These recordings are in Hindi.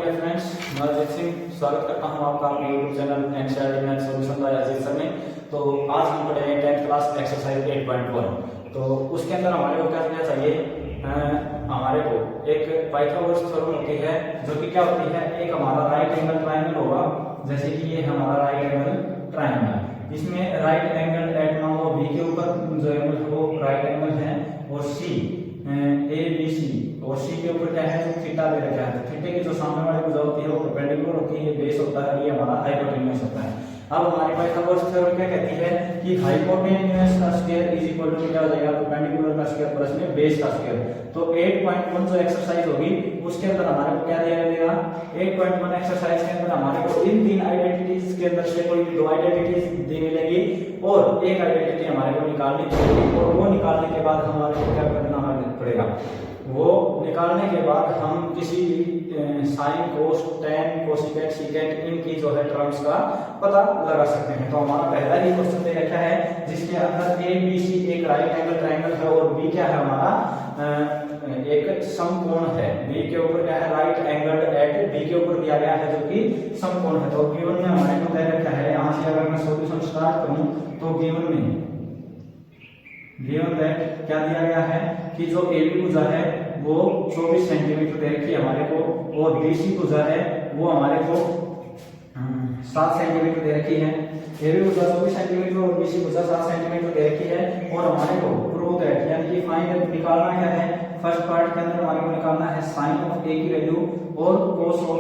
डियर फ्रेंड्स, मैं अजीत सिंह स्वागत करता हूं आपका अपने YouTube channel NCERT math solution bye Ajit sir में। तो आज हम पढ़ेंगे 10th क्लास एक्सरसाइज 8.1। तो उसके अंदर हमारे को क्या करना चाहिए, हमारे को एक पाइथागोरस थ्योरम होती है जो कि क्या होती है, एक हमारा राइट एंगल ट्रायंगल होगा। जैसे कि ये हमारा राइट एंगल ट्रायंगल, इसमें राइट एंगल एट मान लो बी के ऊपर जो एंगल है वो राइट एंगल है, और सी ए बी सी और सी के ऊपर क्या है जो थीटा दे रखा है। तो थीटे की जो सामने वाली भुजा होती है वो परपेंडिकुलर होती है, ये बेस होता है, ये हमारा हाइपोटेन्यूज होता है। अब हमारी पाइथागोरस थ्योरम क्या कहती है कि हाइपोटेन्यूज का स्क्वायर इज इक्वल टू क्या हो जाएगा, परपेंडिकुलर का स्क्वायर प्लस में बेस का स्क्वायर। तो 8.1 जो एक्सरसाइज होगी उसके अंदर हमारे को क्या दिया जाएगा, 8.1 एक्सरसाइज के अंदर हमारे को इन तीन आइडेंटिटीज के अंदर से कोई भी दो आइडेंटिटीज दी मिलेगी और एक आइडेंटिटी हमारे को निकालनी पड़ेगी, और वो निकालने के बाद हमारे को क्या करना पड़ेगा, वो निकालने के बाद हम किसी साइन कोस टेन कोसिकेट सीकेट इनकी जो है टर्म्स का पता लगा सकते हैं। तो हमारा पहला ही क्वेश्चन दे रखा है जिसके अंदर ए बी सी एक राइट एंगल ट्रायंगल है और बी क्या है हमारा एक समकोण है। बी के ऊपर क्या है, राइट एंगल एट बी के ऊपर दिया गया है जो कि समकोण है। तो गिवन में हमारे को दे रखा है, यहाँ से अगर मैं सॉल्यूशन स्टार्ट करूं तो गिवन में गिवन दैट क्या दिया गया है कि जो ए बी भुजा है वो 24 सेंटीमीटर दे रखी है हमारे को, और बी सी भुजा है वो हमारे को 7 सेंटीमीटर दे रखी है। ए बी भुजा 24 सेंटीमीटर और बी सी भुजा 7 सेंटीमीटर दे रखी है, और हमारे को प्रूव दैट यानी कि फाइंड निकालना क्या है, फर्स्ट पार्ट के अंदर हमारे को निकालना है साइन ऑफ ए की वैल्यू और कोस ऑफ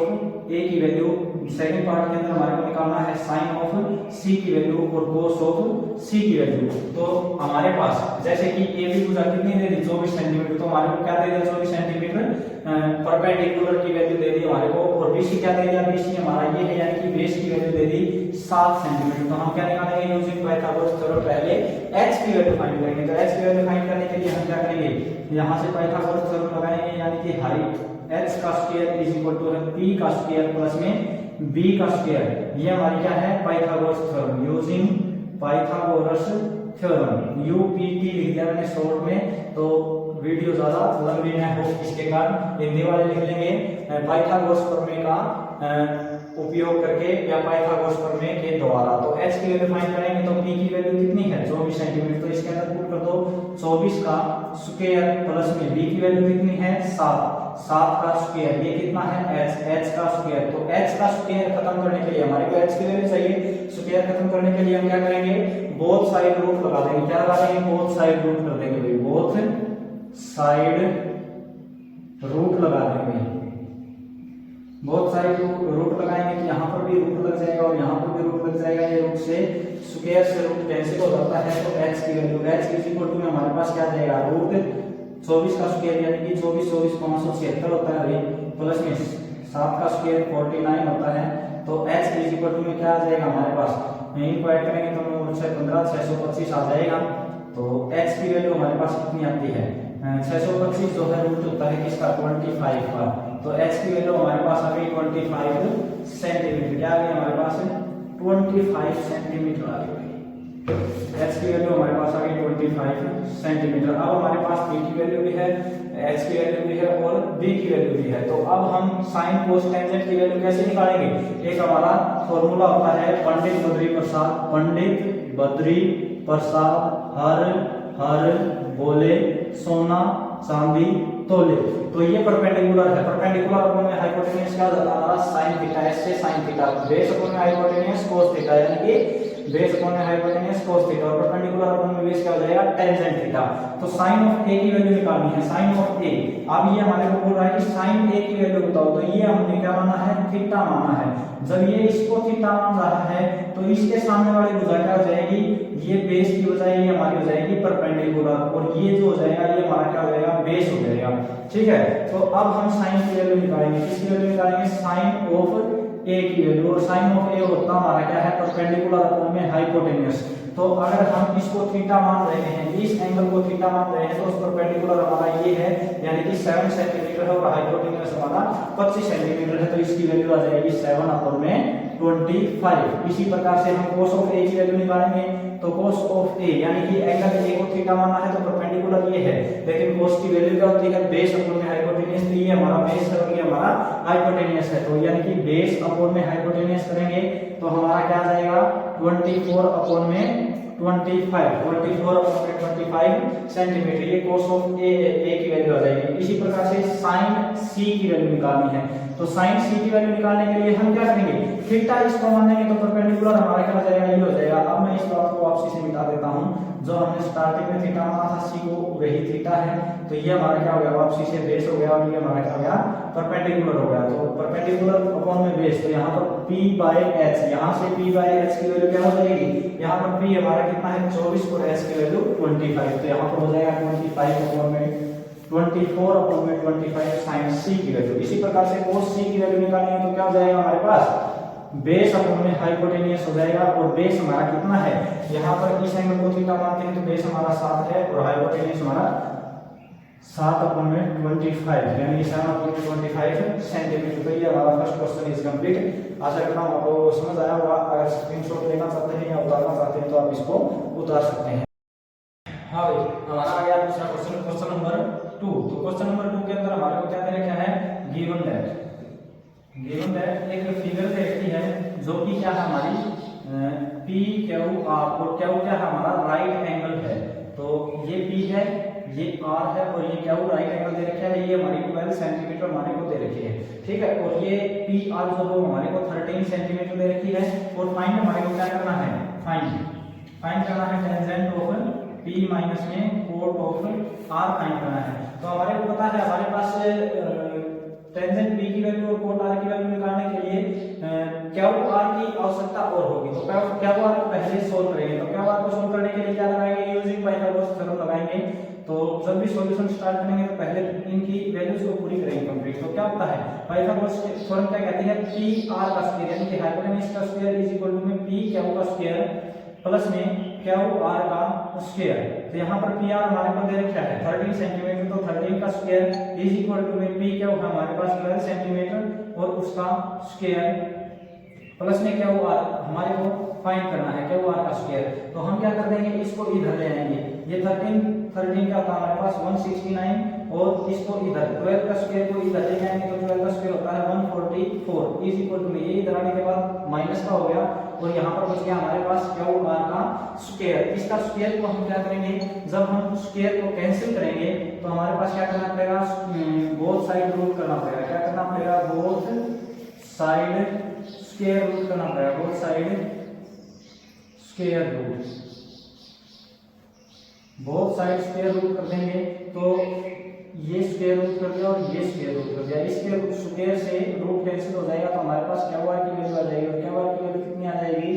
ए की वैल्यू। सेकंड पार्ट के अंदर हमारे को निकालना है साइन ऑफ सी की वैल्यू और कोस ऑफ सी की वैल्यू। तो हमारे पास जैसे कि ए बी भुजा कितनी दे दी 24 सेंटीमीटर, तो हमारे को क्या दे दिया 24 सेंटीमीटर परपेंडिकुलर की वैल्यू दे दी हमारे को, और बी सी क्या दे दिया, बी सी हमारा ये है यानी कि बेस की वैल्यू दे दी 7 सेंटीमीटर। तो हम क्या निकालेंगे यूजिंग पाइथागोरस थ्योरम, पहले h की वैल्यू फाइंड करेंगे। तो h की वैल्यू फाइंड करने के लिए हम क्या करेंगे, यहाँ से पाइथागोरस थ्योरम लगाएंगे यानी कि हाइट h का स्क्वायर इज इक्वल टू है p का स्क्वायर प्लस में b का स्क्वायर। ये हमारी क्या है Pythagoras theorem, using Pythagoras theorem, UPT लिख दिया मैंने शॉर्ट में, तो वीडियो ज्यादा लंबी न हो इसके कारण हिंदी वाले लिख लेंगे पाइथागोरस प्रमेय का उपयोग करके या पाइथागोरस प्रमेय के द्वारा। तो h की वैल्यू फाइंड करेंगे तो p की वैल्यू कितनी है 24 सेंटीमीटर, तो इसके अंदर पुट कर दो 24 का स्क्वायर प्लस में b की वैल्यू कितनी है 7 का स्क्वायर, ये कितना है h का स्क्वायर। तो h का स्क्वायर खत्म करने के लिए हमारे को h की वैल्यू चाहिए, स्क्वायर खत्म करने के लिए हम क्या करेंगे, बोथ साइड रूट लगा देंगे। क्या लगा देंगे, बोथ साइड रूट कर देंगे भाई, बोथ साइड रूट लगा देंगे। बहुत सारे रूट लगाएंगे कि यहाँ पर भी रूट लग जाएगा और यहाँ पर भी रूट लग जाएगा, ये रूट से स्क्वायर से रूट कैंसिल हो जाता है। तो h की value h is equal to में हमारे पास क्या जाएगा, रूट 24 का स्क्वायर यानी कि 24 576 होता है भाई, प्लस में 7 का स्क्वायर 49 होता है। तो h इज इक्वल टू में क्या आ जाएगा हमारे पास, यहीं पर ऐड करेंगे तो 15 625 आ जाएगा। तो h की वैल्यू हमारे पास कितनी आती है 625 जो है रूट होता है किसका 25 का। तो h की वैल्यू हमारे पास आ गई 25 सेंटीमीटर, क्या आ गई हमारे पास 25 सेंटीमीटर आ गई। h की वैल्यू हमारे पास आ गई 25 सेंटीमीटर। अब हमारे पास b की वैल्यू भी है, h की वैल्यू भी है और b की वैल्यू भी है। तो अब हम साइन कोस टेंजेंट की वैल्यू कैसे निकालेंगे, एक हमारा फॉर्मूला होता है पंडित बद्री प्रसाद हर बोले सोना चांदी तोले। तो ये परपेंडिकुलर है, परपेंडिकुलर अपन में हाइपोटेन्यूज क्या होता है हमारा साइन थीटा, s से साइन थीटा, बेस अपन में हाइपोटेन्यूज कोस थीटा यानी कि बेस अपन में हाइपोटेन्यूज कोस थीटा, और परपेंडिकुलर अपन में बेस क्या हो जाएगा टेंजेंट थीटा। तो साइन ऑफ a की वैल्यू निकालनी है, साइन ऑफ a। अब ये हमारे को बोल रहा है कि साइन a की वैल्यू बताओ, तो ये हमने क्या माना है थीटा माना है। जब ये इसको थीटा मान रहा है तो इसके सामने वाली भुजा क्या हो जाएगी, ये बेस की बजाय ये हमारी हो जाएगी परपेंडिकुलर, और ये जो हो जाएगा ये हमारा क्या हो जाएगा बेस हो जाएगा। ठीक है, तो अब हम साइन की वैल्यू निकालेंगे, किसकी वैल्यू निकालेंगे, साइन ऑफ a की वैल्यू, और साइन ऑफ a होता हमारा क्या है परपेंडिकुलर अपन में हाइपोटेन्यूज। तो अगर हम इसको थीटा मान रहे हैं, इस एंगल को थीटा मान रहे हैं, तो उस परपेंडिकुलर हमारा ये है यानी कि 7 सेंटीमीटर है, और हाइपोटेन्यूज हमारा 25 सेंटीमीटर है। तो इसकी वैल्यू आ जाएगी 7 अपन में 25। इसी प्रकार से हम कोस ऑफ a की वैल्यू निकालेंगे, तो cos ऑफ ए यानी कि एंगल ए को थीटा माना है तो परपेंडिकुलर ये है, लेकिन cos की वैल्यू क्या होती है बेस अपॉन में हाइपोटेन्यूज, तो ये हमारा बेस है और ये हमारा हाइपोटेन्यूज है, तो यानी कि बेस अपॉन में हाइपोटेन्यूज करेंगे तो हमारा क्या आ जाएगा 24 अपॉन में 24 सेंटीमीटर, ये cos ऑफ ए की वैल्यू आ जाएगी। इसी प्रकार से sin c की वैल्यू निकालनी है, तो sin c की वैल्यू निकालने के लिए हम क्या करेंगे थीटा इसको मान लेंगे तो परपेंडिकुलर हमारा क्या हो जाएगा ये हो जाएगा। अब मैं इस बात को वापसी से मिटा देता हूं, जो हमने स्टार्टिंग में थीटा माना था c को वही थीटा है, तो ये हमारा क्या हो गया वापसी से बेस हो गया और ये हमारा क्या हो गया परपेंडिकुलर हो गया, तो परपेंडिकुलर अपॉन में बेस, तो यहाँ पर p बाय h, यहाँ से p बाय h की वैल्यू क्या हो जाएगी, यहाँ पर p हमारा कितना है 24 और h की वैल्यू 25, तो यहाँ पर हो जाएगा 25 अपॉन में 24 अपॉन में 25 sin c की वैल्यू। इसी प्रकार से cos c की वैल्यू निकालेंगे तो क्या हो जाएगा हमारे पास बेस अपॉन में हाइपोटेन्यूज हो जाएगा, और बेस हमारा कितना है, यहाँ पर इस एंगल को थीटा मानते हैं तो बेस हमारा 7 है और हाइपोटेन्यूज हमारा 7 अपॉन में 25 यानी 7 अपॉन में 25 सेंटीमीटर। तो ये हमारा फर्स्ट क्वेश्चन इज कंप्लीट। आशा करता हूँ आपको समझ आया होगा। अगर स्क्रीनशॉट लेना चाहते हैं या उतारना चाहते हैं तो आप इसको उतार सकते हैं। हाँ भाई, हमारा आ गया दूसरा क्वेश्चन, क्वेश्चन नंबर 2। तो क्वेश्चन नंबर 2 के अंदर हमारे को क्या दे रखा है, गिवन दैट एक फिगर दे रखी है जो कि क्या है हमारी पी क्यू आर, और क्यू क्या है हमारा राइट एंगल है, तो ये पी है ये आर है और ये क्या राइट एंगल दे रखा है, ये हमारी 12 सेंटीमीटर हमारे को दे रखी है, ठीक है, और ये पी आर जो है हमारे को 13 सेंटीमीटर दे रखी है, और फाइंड हमारे को क्या करना है, फाइंड करना है टेंजेंट ऑफ पी माइनस में कोट ऑफ आर फाइंड करना है। तो हमारे को पता है हमारे पास टेंजेंट पी की वैल्यू और कोट आर की वैल्यू निकालने के लिए क्यू आर की आवश्यकता और होगी, तो क्यू आर को पहले सोल्व करेंगे, तो क्यू आर को सोल्व करने के लिए क्या लगाएंगे, यूजिंग पाइथागोरस थ्योरम लगाएंगे। तो जब भी सॉल्यूशन स्टार्ट करेंगे तो पहले इनकी वैल्यूज को पूरी करेंगे कंप्लीट। तो क्या होता है पाइथागोरस थ्योरम क्या कहती है, पी आर का स्क्वायर यानी कि हाइपोटेन्यूज का स्क्वायर इज इक्वल टू में पी क्यू का स्क्वायर प्लस में क्यू आर का स्क्वायर। तो यहाँ पर पी आर हमारे को दे रखा है 13 सेंटीमीटर, तो 13 का स्क्वायर इज इक्वल टू में पी क्यू हमारे पास 12 सेंटीमीटर और उसका स्क्वायर प्लस में क्यू आर हमारे को फाइंड करना है क्यू आर का स्क्वायर। तो हम क्या कर देंगे, इसको इधर ले आएंगे, ये 13 का था हमारे पास 169 और इसको इधर 12 का स्क्वायर को इधर ले जाएंगे तो 12 का स्क्वायर होता है 144 इज इक्वल टू में ये इधर आने के बाद माइनस का हो गया और यहाँ पर बच गया हमारे पास क्यू आर का स्क्वायर। इसका स्क्वायर को हम क्या करेंगे, जब हम स्क्वायर को कैंसिल करेंगे तो हमारे पास क्या करना पड़ेगा, बोथ साइड रूट करना पड़ेगा, क्या करना पड़ेगा, बोथ साइड स्क्वायर रूट करना पड़ेगा, both side square root, both side square root कर देंगे तो ये स्क्वायर रूट कर दिया और ये स्क्वायर रूट कर दिया, इसके स्क्वायर से रूट कैंसिल हो जाएगा तो हमारे पास क्या आर की वैल्यू आ जाएगी और क्या आर की वैल्यू कितनी आ जाएगी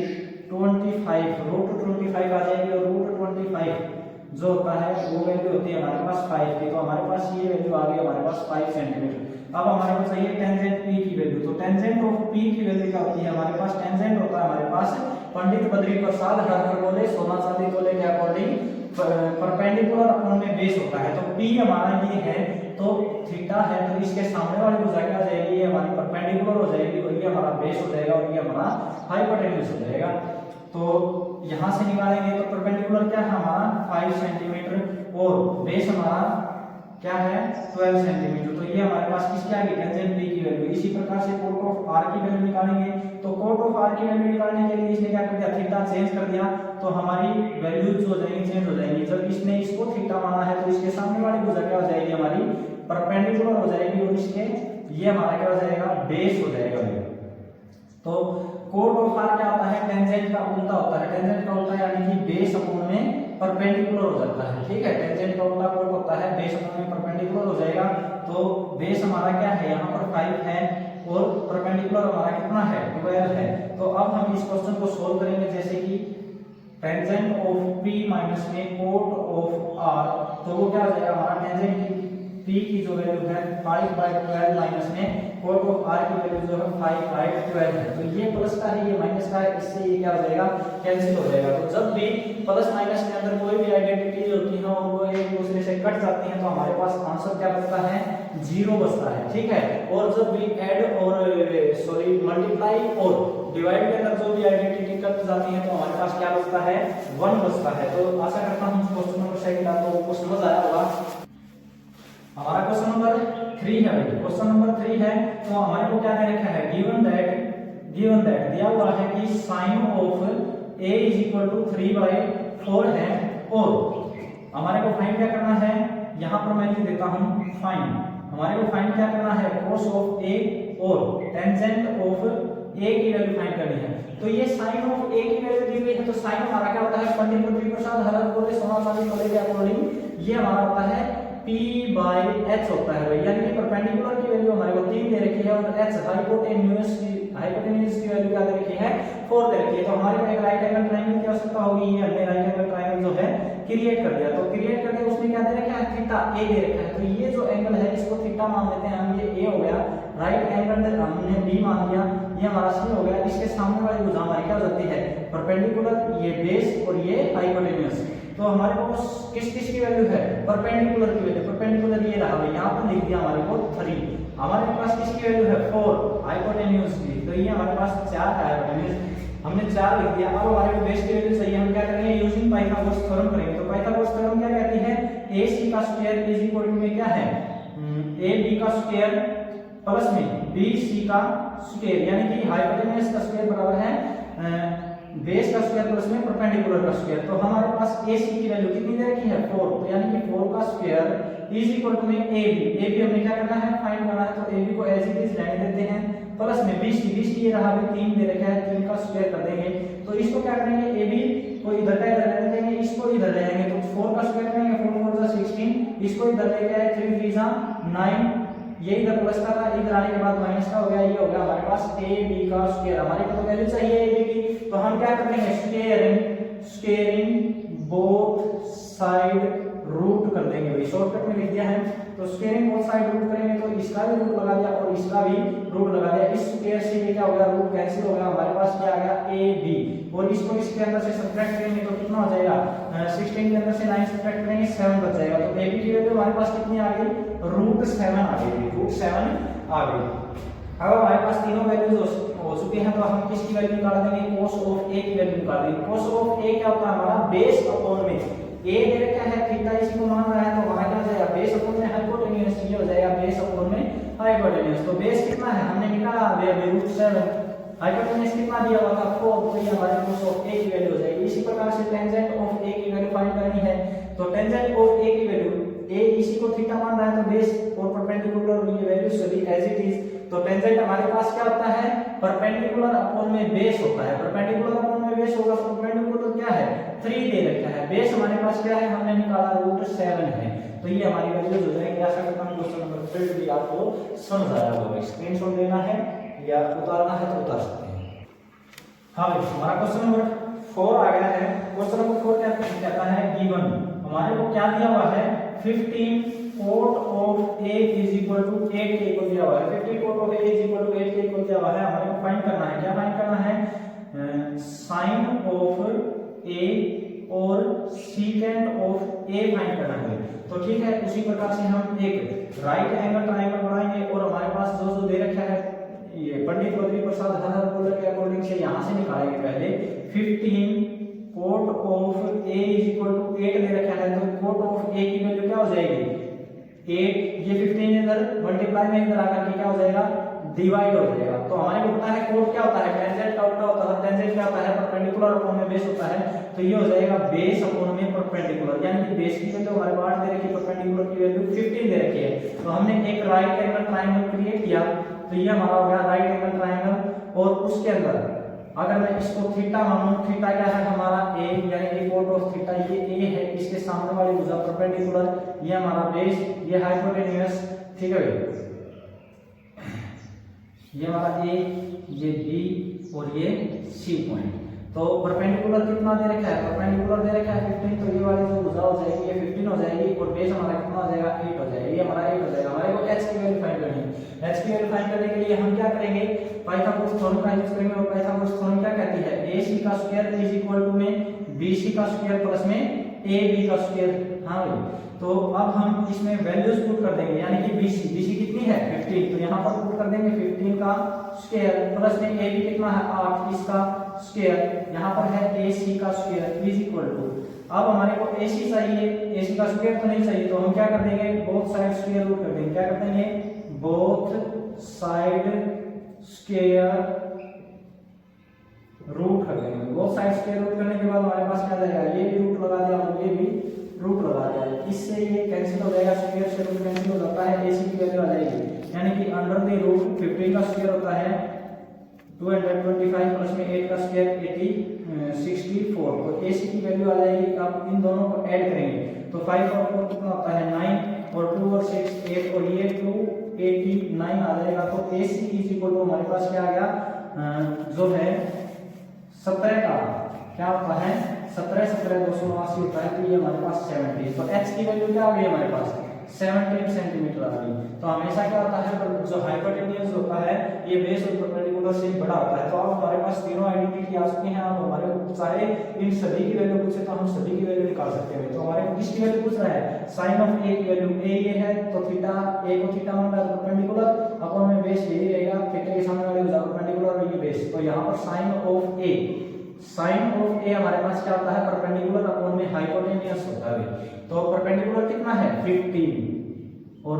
25 रूट 25 आ जाएगी और रूट 25 जो होता है वो वैल्यू होती है हमारे पास 5 की, तो हमारे पास ये वैल्यू आ गई हमारे पास 5 सेंटीमीटर। अब हमारे पास चाहिए टेंजेंट पी की वैल्यू, तो टेंजेंट ऑफ पी की वैल्यू क्या होती है हमारे पास, टेंजेंट होता है हमारे पास पंडित बद्री प्रसाद हरकर बोले सोना चांदी तोले के अकॉर्डिंग परपेंडिकुलर अपॉन में बेस होता है। तो P हमारा ये है तो थीटा है तो इसके सामने वाली भुजा क्या हो जाएगी, ये हमारी परपेंडिकुलर हो जाएगी और ये हमारा बेस हो जाएगा और ये हमारा हाइपोटेन्यूज हो जाएगा। तो यहाँ से निकालेंगे तो परपेंडिकुलर क्या है हमारा 5 सेंटीमीटर और बेस हमारा क्या है 12 सेंटीमीटर, तो ये हमारे पास किसकी आ गई टेंजेंट P की वैल्यू। इसी प्रकार से कोट ऑफ R की वैल्यू निकालेंगे, तो कोट ऑफ R की वैल्यू निकालने के लिए इसने क्या कर दिया, थीटा चेंज कर दिया, तो हमारी वैल्यूज हो जाएंगी चेंज हो जाएंगी। जब इसने इसको थीटा माना है तो इसके सामने वाली भुजा क्या हो जाएगी हमारी परपेंडिकुलर हो जाएगी और इसके ये हमारा क्या हो जाएगा बेस हो जाएगा। तो कोट ऑफ R क्या होता है, टेंजेंट का उल्टा होता है, टेंजेंट का उल्टा यानी कि बेस अपॉन में परपेंडिकुलर हो जाता है, ठीक है, टेंजेंट का उल्टा कोट होता है बेस अपॉन में परपेंडिकुलर हो जाएगा। तो बेस हमारा क्या है यहाँ पर 5 है और परपेंडिकुलर हमारा कितना है 12 है। तो अब हम इस क्वेश्चन को सोल्व करेंगे, जैसे कि टेंजेंट ऑफ P माइनस में कोट ऑफ R, तो वो क्या हो जाएगा हमारा टेंजेंट P की जो वैल्यू है 5/12 माइनस में cot ऑफ R की वैल्यू जो है 5/12 है। तो ये प्लस का है, ये माइनस का है, इससे ये क्या हो जाएगा, कैंसिल हो जाएगा। तो जब भी प्लस माइनस के अंदर कोई भी आइडेंटिटी होती है और वो एक दूसरे से कट जाती हैं तो हमारे पास आंसर क्या बचता है, 0 बचता है, ठीक है। और जब भी ऐड और मल्टीप्लाई और डिवाइड के अंदर जो भी आइडेंटिटी कट जाती है तो हमारे पास क्या बचता है, 1 बचता है। तो आशा करता हूं क्वेश्चन नंबर सेकंड आपको समझ आया होगा। हमारा क्वेश्चन नंबर 3 है भाई, क्वेश्चन नंबर 3 है। तो हमारे को क्या दे रखा है, गिवन दैट दिया हुआ है कि sin ऑफ a = 3/4 है और हमारे को फाइंड क्या करना है, यहां पर मैं लिख देता हूं फाइंड, हमारे को फाइंड क्या करना है, cos ऑफ a और टेंजेंट ऑफ a की वैल्यू फाइंड करनी है। तो ये sin ऑफ a की वैल्यू दी हुई है, तो sin हमारा क्या होता है, पंडित पृथ्वी प्रसाद हर बोले सोनाचांदी बोले के अकॉर्डिंग ये हमारा होता है p/h होता है भाई, यानी कि परपेंडिकुलर की वैल्यू हमारे को 3 दे रखी है और h हाइपोटेन्यूज की वैल्यू क्या दे रखी है, 4 दे रखी है। तो हमारे को एक राइट एंगल ट्रायंगल की आवश्यकता होगी, ये हमने राइट एंगल ट्रायंगल जो है क्रिएट कर दिया। तो क्रिएट करके उसमें क्या दे रखा है, थीटा a दे रखा है। तो ये जो एंगल है इसको थीटा मान लेते हैं हम, ये a हो गया, राइट एंगल हमने b मान लिया, ये हमारा c हो गया। इसके सामने वाली भुजा हमारी क्या हो जाती है, परपेंडिकुलर, ये बेस और ये हाइपोटेन्यूज। तो हमारे पास किस की वैल्यू है, परपेंडिकुलर की वैल्यू, परपेंडिकुलर ये रहा भाई, यहाँ पर लिख दिया हमारे को 3। हमारे पास किसकी वैल्यू है, 4 हाइपोटेन्यूज की, तो ये हमारे पास 4 है हाइपोटेन्यूज, हमने 4 लिख दिया। अब हमारे को बेस की वैल्यू चाहिए, हम क्या करेंगे, यूजिंग पाइथागोरस थ्योरम करेंगे। तो पाइथागोरस थ्योरम क्या कहती है, ac का स्क्वायर इज इक्वल टू में क्या है, ab का स्क्वायर प्लस में bc का स्क्वायर, यानी कि हाइपोटेन्यूज का स्क्वायर बराबर है बेस का स्क्वायर प्लस में परपेंडिकुलर का स्क्वायर। तो हमारे पास AC की वैल्यू कितनी दे रखी है, 4, तो यानी कि 4 का स्क्वायर इज इक्वल टू में AB हमें क्या करना है, फाइंड करना है। तो AB को एज इट इज रहने देते हैं, प्लस में BC ये रहा भी 3 दे रखा है, 3 का स्क्वायर कर देंगे। तो इसको क्या करेंगे, AB को इधर का इधर रहने देंगे, इसको इधर ले जाएंगे, तो 4 का स्क्वायर करेंगे, 4 4 16, इसको इधर लेके आए 3 3 9, ये इधर प्लस का था, इधर आने के बाद माइनस का हो गया, ये हो गया हमारे पास AB का स्क्वायर। हमारे को तो वैल्यू चाहिए AB की, तो हम क्या करेंगे, स्क्वायरिंग बोथ साइड रूट कर देंगे भाई, शॉर्टकट में लिख दिया है। तो स्क्वायरिंग बोथ साइड रूट करेंगे तो इसका भी रूट लगा दिया और इसका भी रूट लगा दिया, इस स्क्वायर से ये क्या हो गया, रूट कैंसिल हो गया, हमारे पास क्या आ गया AB, और इसको इसके अंदर से सब्ट्रैक्ट करेंगे तो कितना हो जाएगा, 16 के अंदर से 9 सब्ट्रैक्ट करेंगे 7 बच जाएगा। तो AB की वैल्यू हमारे पास कितनी आ गई, √7 आ गई, √7 आ गई। अब हमारे पास तीनों वैल्यूज हो चुके हैं, तो हम किसकी वैल्यू निकाल देंगे, cos ऑफ a की वैल्यू निकाल देंगे। cos ऑफ a क्या होता है, हमारा बेस अपॉन में a दे रखा है, थीटा इसी को मान रहा है, तो हमारा क्या हो जाएगा, बेस अपॉन में हाइपोटेन्यूज, ये हो जाएगा बेस अपॉन में हाइपोटेन्यूज। तो बेस कितना है हमने निकाला, √7, हाइपोटेन्यूज कितना दिया हुआ था, 4, तो ये हमारे cos ऑफ a की वैल्यू हो जाएगी। इसी प्रकार से टेंजेंट ऑफ a की वैल्यू फाइंड करनी है, तो टेंजेंट ऑफ a की वैल्यू, a इसी को थीटा मान रहा है, तो बेस और परपेंडिकुलर ये वैल्यू सभी एज इट इज। तो टेंजेंट हमारे पास क्या होता है, परपेंडिकुलर अपॉन में बेस होता है, परपेंडिकुलर अपॉन में बेस होगा, तो परपेंडिकुलर क्या है, 3 दे रखा है, बेस हमारे पास क्या है, हमने निकाला √7 है। तो ये हमारी वैल्यूज हो जाएगी। आशा करता हूं क्वेश्चन नंबर 3 भी आपको समझ आया होगा। स्क्रीनशॉट लेना है या उतारना है तो उतार सकते हैं। हाँ भाई, हमारा क्वेश्चन नंबर 4 आ गया है। क्वेश्चन नंबर 4 क्या कहता है, गिवन हमारे को क्या दिया हुआ है, 15 cot of a is equal to 8k को दिया हुआ है, 15 cot of a is equal to 8k को दिया हुआ है। हमारे को फाइंड करना है, क्या फाइंड करना है, sin ऑफ a और secant ऑफ a फाइंड करना है। तो ठीक है, उसी प्रकार से हम एक राइट एंगल ट्रायंगल बनाएंगे और हमारे पास जो जो दे रखा है, ये पंडित पृथ्वी प्रसाद हर के अकॉर्डिंग से यहां से निकालेंगे। पहले 15 cot of a is equal to 8 दे रखा है, तो cot ऑफ a की वैल्यू क्या हो जाएगी, 8, ये 15 इधर मल्टीप्लाई में इधर आकर के क्या हो जाएगा, डिवाइड हो जाएगा। तो हमारे को पता है कोट क्या होता है, टेंजेंट का उल्टा होता है, टेंजेंट क्या होता है, परपेंडिकुलर अपॉन में बेस होता है। तो ये हो जाएगा बेस अपॉन में परपेंडिकुलर, यानी कि बेस की वैल्यू हमारे को 8 दे रखी है, परपेंडिकुलर की वैल्यू 15 दे रखी है। तो हमने एक राइट एंगल ट्रायंगल क्रिएट किया, तो ये हमारा हो गया राइट एंगल ट्रायंगल। और उसके अंदर अगर मैं इसको थीटा मानूं, थीटा क्या है हमारा a, यानी कि cot ऑफ थीटा ये a है, इसके सामने वाली भुजा परपेंडिकुलर, ये हमारा बेस, ये हाइपोटेन्यूज, ठीक है, ये हमारा a, ये b और ये c पॉइंट। तो परपेंडिकुलर कितना दे रखा है, परपेंडिकुलर दे रखा है 15, तो ये वाली जो भुजा हो जाएगी ये 15 हो जाएगी और बेस हमारा कितना हो जाएगा 8 हो जाएगा, ये हमारा 8 हो जाएगा। हमारे को h की वैल्यू फाइंड करनी है। h की वैल्यू फाइंड करने के लिए हम क्या करेंगे, पाइथागोरस थ्योरम का यूज करेंगे। और पाइथागोरस थ्योरम क्या कहती है, ac का स्क्वायर इज इक्वल टू में bc का स्क्वायर प्लस में ab का स्क्वायर। हाँ भाई, तो अब हम इसमें वैल्यूज पुट कर देंगे, यानी कि bc कितनी है 15, तो यहाँ पर पुट कर देंगे 15 का स्क्वायर प्लस में ab कितना है 8, इसका स्क्वायर, यहाँ पर है ac का स्क्वायर इज इक्वल टू, अब हमारे को ac चाहिए, ac का स्क्वायर तो नहीं चाहिए, तो हम क्या कर देंगे बोथ साइड स्क्वायर रूट कर देंगे। क्या कर देंगे, बोथ साइड स्क्वायर रूट कर देंगे। बोथ साइड स्क्वायर रूट करने के बाद हमारे पास क्या जाएगा, ये भी रूट लगा दिया और ये भी रूट लगा दिया, इससे ये कैंसिल हो जाएगा, स्क्वायर से रूट कैंसिल हो जाता है, ac की वैल्यू आ जाएगी, यानी कि अंडर द रूट 15 का स्क्वायर होता है 225 प्लस में 8 का स्क्वायर 64, तो ac की वैल्यू आ जाएगी। अब इन दोनों को ऐड करेंगे तो 5 और 4 कितना होता है 9 और 2 और 6 8 और ये 289 आ जाएगा। तो ac इज इक्वल टू हमारे पास क्या आ गया, जो है 17 का क्या होता है 17 289 होता है, तो ये हमारे पास 70, तो h की वैल्यू क्या आ गई हमारे पास 17 सेंटीमीटर आ गई। तो हमेशा क्या होता है, जो हाइपोटेन्यूज होता है ये बेस और परपेंडिकुलर से बड़ा होता है। तो अब हमारे पास तीनों आइडेंटिटी आ चुकी हैं, अब हमारे को चाहे इन सभी की वैल्यू पूछे तो हम सभी की वैल्यू निकाल सकते हैं। तो हमारे को किसकी वैल्यू पूछ रहा है, साइन ऑफ ए की वैल्यू, ए ये है तो थीटा, ए को थीटा मान रहा है परपेंडिकुलर, अपन में बेस यही रहेगा, थीटा के सामने वाले भुजा परपेंडिकुलर और ये बेस, तो यहाँ पर sine of A, sine of A हमारे पास क्या होता है परपेंडिकुलर अपॉन में हाइपोटेन्यूज होता है। तो परपेंडिकुलर कितना है 15 और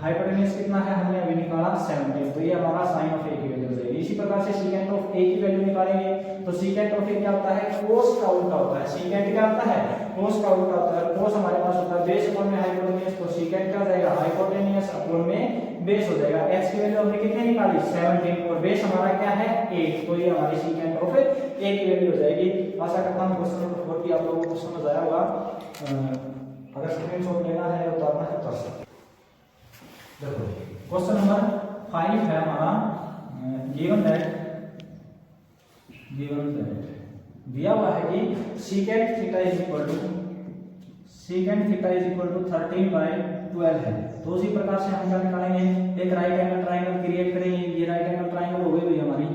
हाइपोटेन्यूज कितना है हमने अभी निकाला 17, तो ये हमारा साइन ऑफ ए की वैल्यू हो जाएगी। इसी प्रकार से सीकेंट ऑफ ए की वैल्यू निकालेंगे, तो सीकेंट ऑफ ए क्या होता है कोस का उल्टा होता है, सीकेंट क्या होता है कोस का उल्टा होता है, कोस हमारे पास होता है बेस अपॉन में हाइपोटेन्यूज, तो सीकेंट क्या हो जाएगा हाइपोटेन्यूज अपॉन में बेस हो जाएगा। h की वैल्यू हमने कितनी निकाली 17 और बेस हमारा क्या है 8, तो ये हमारी सीकेंट ऑफ ए की वैल्यू हो जाएगी। आशा करता हूं क्वेश्चन नंबर 4 की आप लोगों को समझ आया होगा। अगर स्क्रीनशॉट लेना है तो आप कर सकते हैं। देखो क्वेश्चन नंबर 5 है हमारा, गिवन दैट दिया हुआ है कि secant theta is equal to 13/12 है। तो उसी प्रकार से हम क्या निकालेंगे, एक राइट एंगल ट्रायंगल क्रिएट करेंगे, ये राइट एंगल ट्रायंगल हो गई हमारी,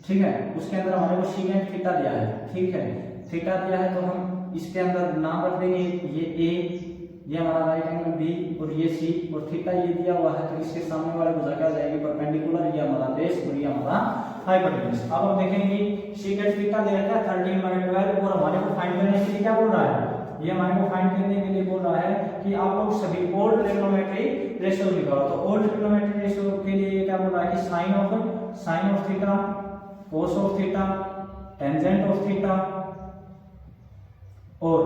ठीक है, उसके अंदर हमारे को सीकेंट थीटा दिया है, ठीक है, थीटा दिया है तो हम इसके अंदर नाम रख देंगे, ये ए, ये हमारा राइट एंगल बी और ये सी, और थीटा ये दिया हुआ है तो इसके सामने वाले भुजा क्या जाएगी परपेंडिकुलर, ये हमारा बेस और ये हमारा हाइपोटेन्यूज। अब हम देखेंगे सीकेंट थीटा दे रखा है 13/12 और हमारे को फाइंड करने के लिए क्या बोल रहा है, ये हमारे को फाइंड करने के लिए बोल रहा है कि आप लोग सभी ओल्ड ट्रिग्नोमेट्री रेशियो निकालो। तो ओल्ड ट्रिग्नोमेट्री रेशियो के लिए ये क्या बोल रहा है कि sine of theta, cos of theta, tangent of theta और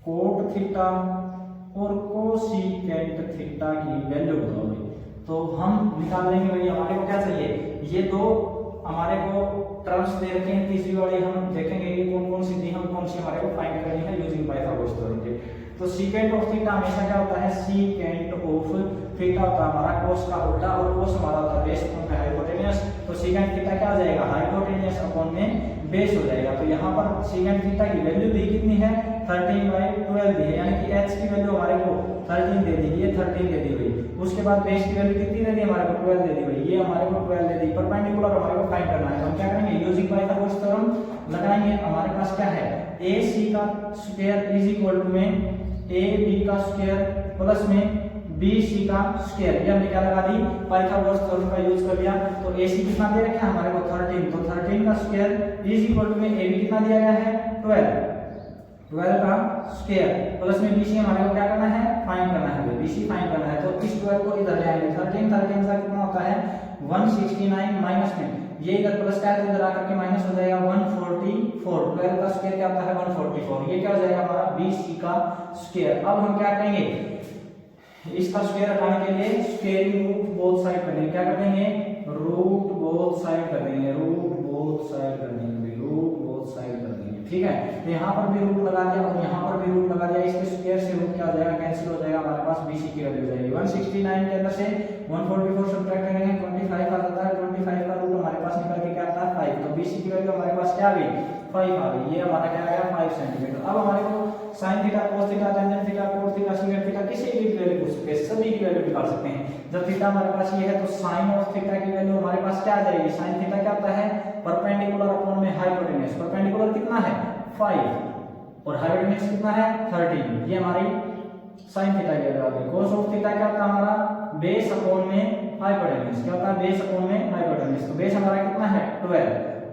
कोट थीटा और कोसिकेंट थीटा की वैल्यू बताओगे। तो हम निकाल लेंगे भाई, हमारे को क्या चाहिए, ये दो हमारे को टर्म्स दे रखे हैं, तीसरी वाली हम देखेंगे कि कौन कौन सी दी, हम कौन सी हमारे को फाइंड करनी है यूजिंग पाइथागोरस थ्योरम के। तो सीकेंट ऑफ थीटा हमेशा क्या होता है, सीकेंट ऑफ थीटा होता है हमारा कोस का उल्टा और कोस हमारा होता है बेस अपॉन में हाइपोटेन्यूज। तो सीकेंट थीटा क्या हो जाएगा हाइपोटेन्यूज अपॉन में बेस हो जाएगा। तो यहाँ पर सीकेंट थीटा की वैल्यू दी कितनी है 13/12 दी है, यानी कि h की वैल्यू हमारे को 13 दे दी, ये 13 दे दी भाई। उसके बाद बेस की वैल्यू कितनी दे दी हमारे को 12 दे दी भाई, ये हमारे को 12 दे दी। परपेंडिकुलर हमारे को फाइंड करना है, तो हम क्या करेंगे यूजिंग पाइथागोरस थ्योरम लगाएंगे। हमारे पास क्या है ac का स्क्वायर इज इक्वल टू में ab का स्क्वायर प्लस में bc का स्क्वायर, ये हमने क्या लगा दी पाइथागोरस थ्योरम का यूज कर लिया। तो ac कितना दे रखा है हमारे को 13, तो 13 का स्क्वायर इज इक्वल टू में ab कितना दिया गया है 12 का स्क्वायर प्लस में bc हमारे को क्या करना है फाइंड करना है, bc फाइंड करना है। तो इस 12 को इधर ले आएंगे, 13 का कितना होता है 169 माइनस में ये इधर प्लस का है तो इधर आकर के माइनस हो जाएगा 144, 12 का स्क्वायर क्या होता है 144, ये क्या हो जाएगा हमारा bc का स्क्वायर। अब हम क्या करेंगे इसका स्क्वायर हटाने के लिए स्क्वेयरिंग रूट बोथ साइड कर देंगे, क्या कर देंगे रूट बोथ साइड कर देंगे, रूट बोथ साइड कर देंगे, रूट बोथ साइड कर देंगे, ठीक है। तो यहाँ पर भी रूट लगा दिया और यहाँ पर भी रूट लगा दिया, इसके स्क्वायर से रूट क्या हो जाएगा कैंसिल हो जाएगा, हमारे पास bc की वैल्यू हो जाएगी 169 के अंदर से 144 सब्ट्रैक्ट करेंगे 25 आ जाता है, 25 का रूट हमारे पास निकल के क्या आता है 5, तो bc की वैल्यू हमारे पास क्या क्या आ गई 5 आ गई, ये हमारा क्या आ गया 5 सेंटीमीटर। अब हमारे को sin theta cos theta tangent theta cot theta secant theta किसी भी वैल्यू पूछ सकते हैं, सभी की वैल्यू निकाल सकते हैं। जब थीटा हमारे पास ये है तो sin ऑफ थीटा की वैल्यू हमारे पास क्या आ जाएगी, sin थीटा क्या आता है परपेंडिकुलर अपॉन में हाइपोटेन्यूज, परपेंडिकुलर कितना है 5 और हाइपोटेन्यूज कितना है 13, ये हमारी sin थीटा की वैल्यू आ गई। cos ऑफ थीटा क्या होता है हमारा बेस अपॉन में हाइपोटेन्यूज, क्या होता है बेस अपॉन में हाइपोटेन्यूज, तो बेस हमारा कितना है 12,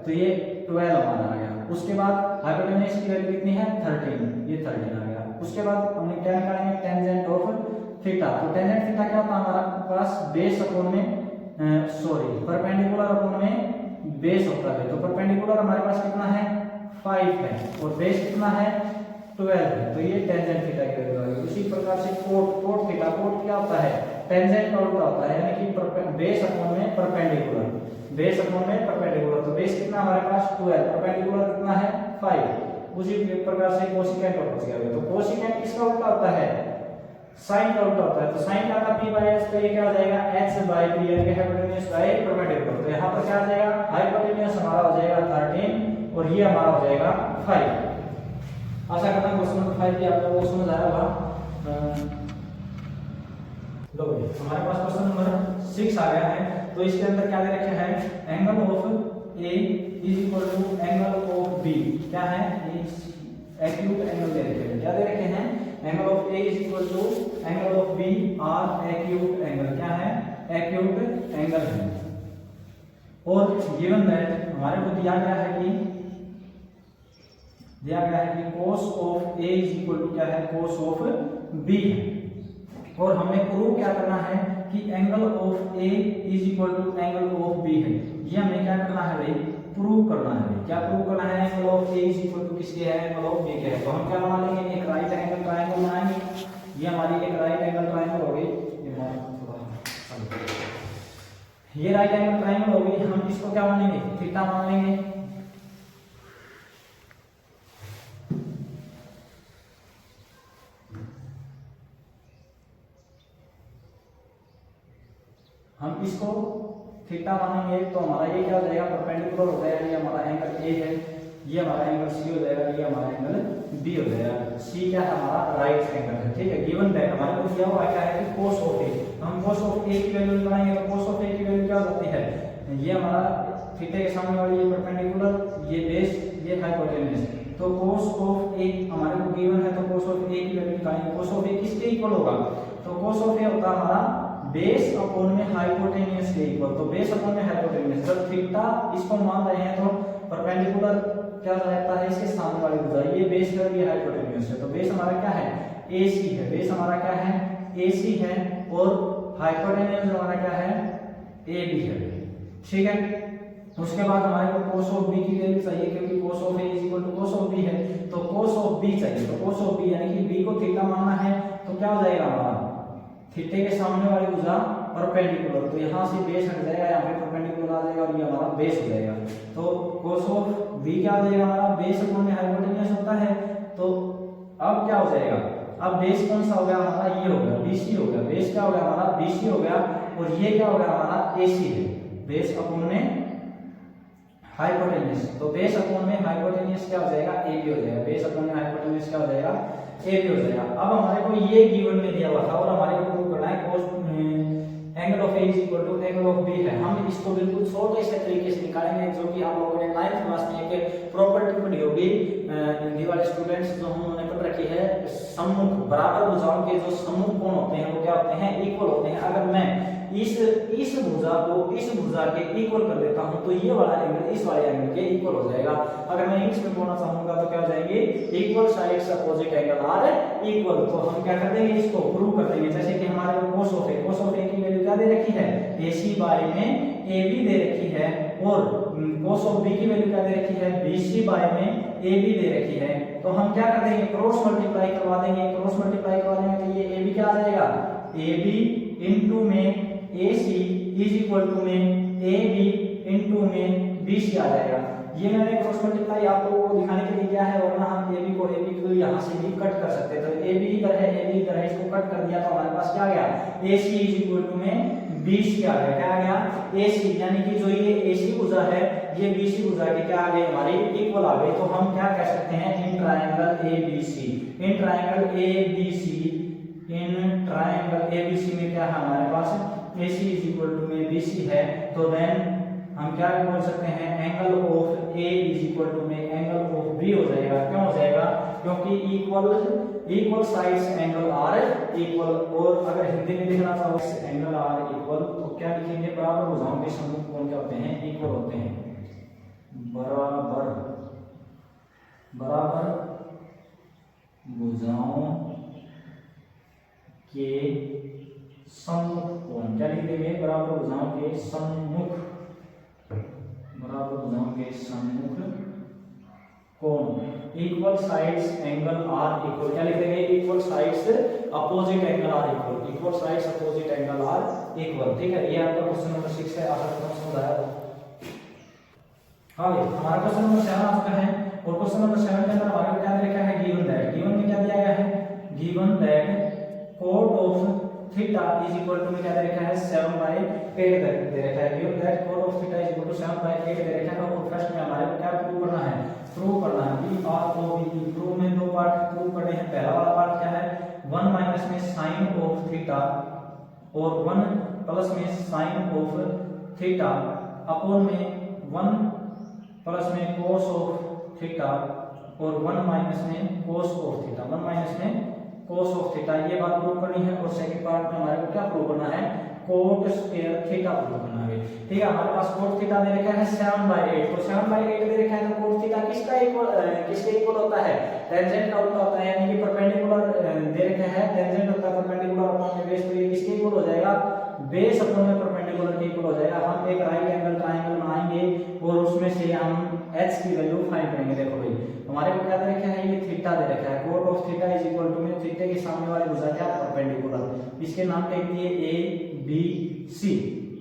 तो ये 12 हमारा आ गया। उसके बाद हाइपोटेन्यूज की वैल्यू कितनी है 13, ये 13 आ गया। उसके बाद हमने क्या निकालेंगे टेंजेंट ऑफ थीटा, तो टेंजेंट थीटा क्या होता है हमारा पास बेस अपॉन में परपेंडिकुलर अपॉन में बेस होता है, तो परपेंडिकुलर हमारे पास कितना है 5 है और बेस कितना है 12 है, तो ये टेंजेंट थीटा की वैल्यू आ गई। उसी प्रकार से कोट थीटा, कोट क्या होता है टेंजेंट का उल्टा होता है, यानी कि बेस अपॉन में परपेंडिकुलर, बेस अपॉन में परपेंडिकुलर, तो बेस कितना हमारे पास 12, परपेंडिकुलर कितना है 5। उसी प्रकार से कोसिकेंट और कोसिकेंट, तो कोसिकेंट किसका उल्टा होता है साइन का उल्टा होता है, तो साइन का आता p बाय s, तो ये क्या हो जाएगा h बाय p, यानी कि हाइपोटेन्यूज बाय परपेंडिकुलर, तो यहां पर क्या आ जाएगा हाइपोटेन्यूज हमारा हो जाएगा 13 और ये हमारा हो जाएगा 5। आशा करता हूं क्वेश्चन नंबर 5 भी आप लोगों को समझ आया होगा। लो भाई हमारे पास क्वेश्चन नंबर 6 आ गया है, तो इसके अंदर क्या दे रखा है angle of A is equal to angle of B, क्या है एक्यूट एंगल दे रखे हैं, क्या दे रखे हैं angle of A is equal to angle of B are acute angle, क्या है एक्यूट एंगल है। और गिवन दैट हमारे को दिया गया है कि cos of A is equal to क्या है cos ऑफ B, और हमें प्रूव क्या करना है कि angle of A is equal to angle of B है, ये हमें क्या करना है भाई प्रूव करना है। क्या प्रूव करना है angle of A is equal to किसके है एंगल ऑफ B के है, तो हम क्या बना लेंगे एक राइट एंगल ट्रायंगल बनाएंगे, ये हमारी एक राइट एंगल ट्रायंगल हो गई, ये राइट एंगल ट्रायंगल हो गई। हम इसको क्या मान लेंगे थीटा मान लेंगे, हम इसको थीटा मानेंगे तो हमारा ये क्या हो जाएगा परपेंडिकुलर हो जाएगा, ये हमारा एंगल A है, ये हमारा एंगल C हो जाएगा, ये हमारा एंगल B हो जाएगा। C क्या है हमारा राइट एंगल है, ठीक है। गिवन दैट हमारे को दिया हुआ क्या है कि cos ऑफ A, हम cos ऑफ A की वैल्यू निकालेंगे तो cos ऑफ A की वैल्यू क्या हो जाती है, ये हमारा थीटा के सामने वाली ये परपेंडिकुलर, ये बेस, ये हाइपोटेन्यूज, तो cos ऑफ A हमारे को गिवन है, तो cos ऑफ A की वैल्यू निकालेंगे। cos ऑफ A किसके इक्वल होगा, तो cos ऑफ A होता है हमारा बेस अपॉन में हाइपोटेन्यूज के इक्वल, तो बेस अपॉन में हाइपोटेन्यूज, जब थीटा इसको मान रहे हैं तो परपेंडिकुलर क्या रहता है इसके सामने वाली भुजा, ये बेस है ये हाइपोटेन्यूज है, तो बेस हमारा क्या है AC है, बेस हमारा क्या है AC है और हाइपोटेन्यूज हमारा क्या है AB है, ठीक है। उसके बाद हमारे को cos ऑफ B की वैल्यू चाहिए, क्योंकि cos of A is equal to cos of B है, तो cos ऑफ B चाहिए, तो cos ऑफ B यानी कि B को थीटा मानना है, तो क्या हो जाएगा हमारा थीटे के सामने वाली भुजा परपेंडिकुलर, तो यहाँ से बेस हट जाएगा, यहाँ पे परपेंडिकुलर आ जाएगा और ये हमारा बेस हो जाएगा। तो cos ऑफ B क्या हो जाएगा हमारा बेस अपॉन में हाइपोटेन्यूज होता है, तो अब क्या हो जाएगा, अब बेस कौन सा हो गया हमारा ये हो गया BC हो गया, बेस क्या हो गया हमारा BC हो गया, और ये क्या हो गया हमारा AC है, बेस अपॉन में हाइपोटेन्यूज, तो बेस अपॉन में हाइपोटेन्यूज क्या हो जाएगा AB हो जाएगा, बेस अपॉन में हाइपोटेन्यूज क्या हो जाएगा AB हो जाएगा। अब हमारे को ये गिवन में दिया हुआ था और हमारे को प्रूव करना है cos angle of A is equal to angle of B है, हम इसको बिल्कुल छोटे से तरीके से निकालेंगे, जो कि आप लोगों ने 9th क्लास में एक प्रॉपर्टी पढ़ी होगी, हिंदी वाले स्टूडेंट्स जो हमने पढ़ रखी है, सम्मुख बराबर भुजाओं के जो सम्मुख कोण होते हैं वो क्या होते हैं इक्वल होते हैं। अगर मैं इस भुजा को इस भुजा के इक्वल कर देता हूं तो ये वाला एंगल इस वाले एंगल के इक्वल हो जाएगा। अगर मैं इंग्लिश में बोलना चाहूंगा तो क्या हो जाएंगे equal sides opposite angle are equal, तो हम क्या कर देंगे इसको प्रूव कर देंगे। जैसे कि हमारे को cos ऑफ A की वैल्यू क्या दे रखी है AC बाय में AB दे रखी है, और cos ऑफ B की वैल्यू क्या दे रखी है BC बाय में AB दे रखी है, तो हम क्या कर देंगे क्रॉस मल्टीप्लाई करवा देंगे, क्रॉस मल्टीप्लाई करवा देंगे तो ये AB क्या आ जाएगा AB इनटू में AC इज इक्वल टू में AB इनटू में BC आ जाएगा। ये मैंने क्रॉस मल्टीप्लाई आप लोगों को दिखाने के लिए किया है, वरना हम AB को यहाँ से भी कट कर सकते हैं, तो AB इधर है AB इधर है, इसको कट कर दिया तो हमारे पास क्या आ गया AC इज इक्वल टू में BC आ गया, क्या आ गया AC, यानी कि जो ये AC भुजा है ये BC भुजा की क्या आ गई हमारी इक्वल आ गई। तो हम क्या कह सकते हैं in triangle ABC, in triangle ABC, in triangle ABC में क्या है हमारे पास AC इज इक्वल टू में BC है। तो देन हम क्या बोल सकते हैं angle of A is equal to में एंगल ऑफ B हो जाएगा। क्यों हो जाएगा, क्योंकि equal sides angle are equal. और अगर हिंदी में लिखना चाहो एंगल आर इक्वल तो क्या लिखेंगे, बराबर भुजाओं के समूह कौन क्या होते हैं इक्वल होते हैं, बराबर भुजाओं के सम्मुख कोण, क्या लिख देंगे बराबर भुजाओं के सम्मुख, बराबर भुजाओं के सम्मुख कोण। Equal sides angle are equal, क्या लिख देंगे equal sides opposite angle are equal, equal sides opposite angle are equal. ठीक है, ये आपका क्वेश्चन नंबर 6 है। आशा करता हूं समझ आया। हाँ हमारा क्वेश्चन नंबर 7 आ चुका है। और क्वेश्चन नंबर 7 के अंदर हमारे को क्या दे रखा है गिवन दैट, गिवन में क्या दिया गया है given that cot of theta is equal to में क्या दे रखा है 7/8 दे रखा है। Given that cot of theta is equal to 7/8 दे रखा है। और फर्स्ट में हमारे को क्या प्रूव करना है, प्रूव करना है BROV। प्रूव में दो पार्ट प्रूव करने हैं। पहला वाला पार्ट क्या है 1 माइनस में साइन ऑफ थीटा और 1 प्लस में साइन ऑफ थीटा अपॉन में 1 प्लस में cos ऑफ थीटा और 1 माइनस में cos ऑफ थीटा, 1 माइनस में cos ऑफ थीटा, ये बात प्रूव करनी है। और सेकंड पार्ट में हमारे को क्या प्रूव करना है cot स्क्वायर थीटा प्रूव करना है। ठीक है, हमारे पास cot थीटा दे रखा है 7/8। तो 7/8 दे रखा है तो cot थीटा किसके इक्वल होता है टेंजेंट का उल्टा होता है, यानी कि परपेंडिकुलर दे रखा है टेंजेंट होता है परपेंडिकुलर अपॉन में बेस। तो ये किसके इक्वल हो जाएगा बेस अपॉन में परपेंडिकुलर के इक्वल हो जाएगा। हम एक राइट एंगल ट्रायंगल बनाएंगे और उसमें से हम h की वैल्यू फाइंड करेंगे। देखो भाई हमारे को क्या दे रखा है ये थीटा दे रखा है, cot of theta is equal to में थीटा के सामने वाले भुजा क्या परपेंडिकुलर, इसके नाम टेक दिए ABC।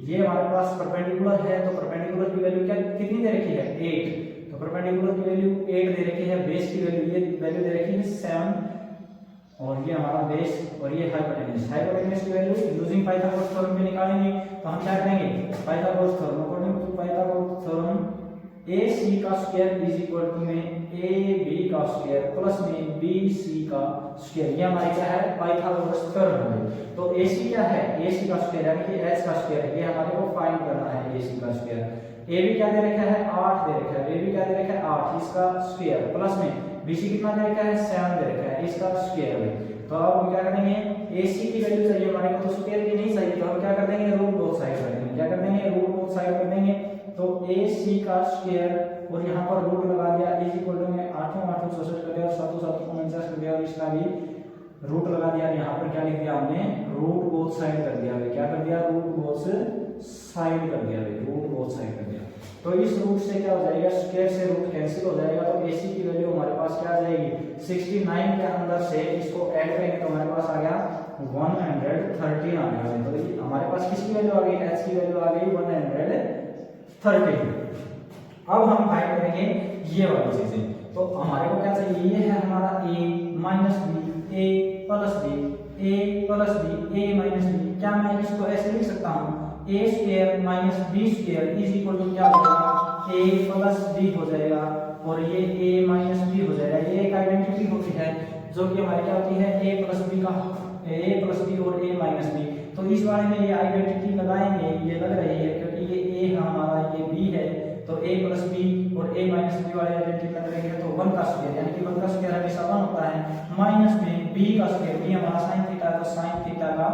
ये हमारे पास परपेंडिकुलर है तो परपेंडिकुलर की वैल्यू क्या कितनी दे रखी है 8। तो परपेंडिकुलर की वैल्यू 8 दे रखी है। बेस की वैल्यू ये वैल्यू दे रखी है 7 और ये हमारा बेस और ये हाइपोटेन्यूज। हाइपोटेन्यूज की वैल्यू यूजिंग पाइथागोरस थ्योरम पे निकालेंगे। तो हम क्या करेंगे Pythagoras theorem, according to Pythagoras theorem AC का स्क्वायर इज इक्वल टू में AB का स्क्वायर प्लस में BC का स्क्वायर। ये हमारी क्या है पाइथागोरस थ्योरम है। तो AC क्या है AC का स्क्वायर यानी कि h का स्क्वायर, ये हमारे को फाइंड करना है AC का स्क्वायर। AB क्या दे रखा है 8 दे रखा है, AB क्या दे रखा है 8, इसका स्क्वायर प्लस में BC कितना दे रखा है 7 दे रखा है, इसका स्क्वायर है। तो अब हम क्या करेंगे AC की वैल्यू चाहिए हमारे को, तो स्क्वायर की नहीं चाहिए, तो हम क्या कर देंगे रूट बोथ साइड कर देंगे। क्या कर देंगे रूट बोथ साइड कर देंगे। तो AC का स्क्वायर और यहाँ पर रूट लगा दिया इज इक्वल टू में 8 8 66 कर दिया और 7 7 49 कर दिया और इसका भी रूट लगा दिया। यहाँ पर क्या लिख दिया हमने रूट बोथ साइड कर दिया। क्या कर दिया रूट बोथ साइड कर दिया, रूट बोथ साइड कर दिया। तो इस रूट से क्या हो जाएगा स्क्वायर से रूट कैंसिल हो जाएगा। तो AC की वैल्यू हमारे पास क्या आ जाएगी 69 के अंदर से इसको ऐड करेंगे तो हमारे पास आ गया 113 आ गया। तो हमारे पास किसकी वैल्यू आ गई h की वैल्यू आ गई 113। अब हम फाइंड करेंगे ये वाली चीजें। तो हमारे को क्या चाहिए ये है हमारा a minus b, a plus b, a plus b, a minus b। क्या मैं इसको ऐसे लिख सकता हूँ a square minus b square is equal to क्या हो जाएगा a प्लस b हो जाएगा और ये a माइनस b हो जाएगा। ये एक आइडेंटिटी होती है जो कि हमारी क्या होती है a प्लस b का a प्लस b और a माइनस b। तो इस बारे में ये आइडेंटिटी लगाएंगे, ये लग रही है क्योंकि ये a है हमारा ये b है तो a प्लस b और a माइनस b वाले आइडेंटिटी लग रही है। तो 1 का स्क्वायर यानी कि 1 का स्क्वायर हमेशा 1 होता है माइनस में b का स्क्वायर, b हमारा sin थीटा तो sin थीटा का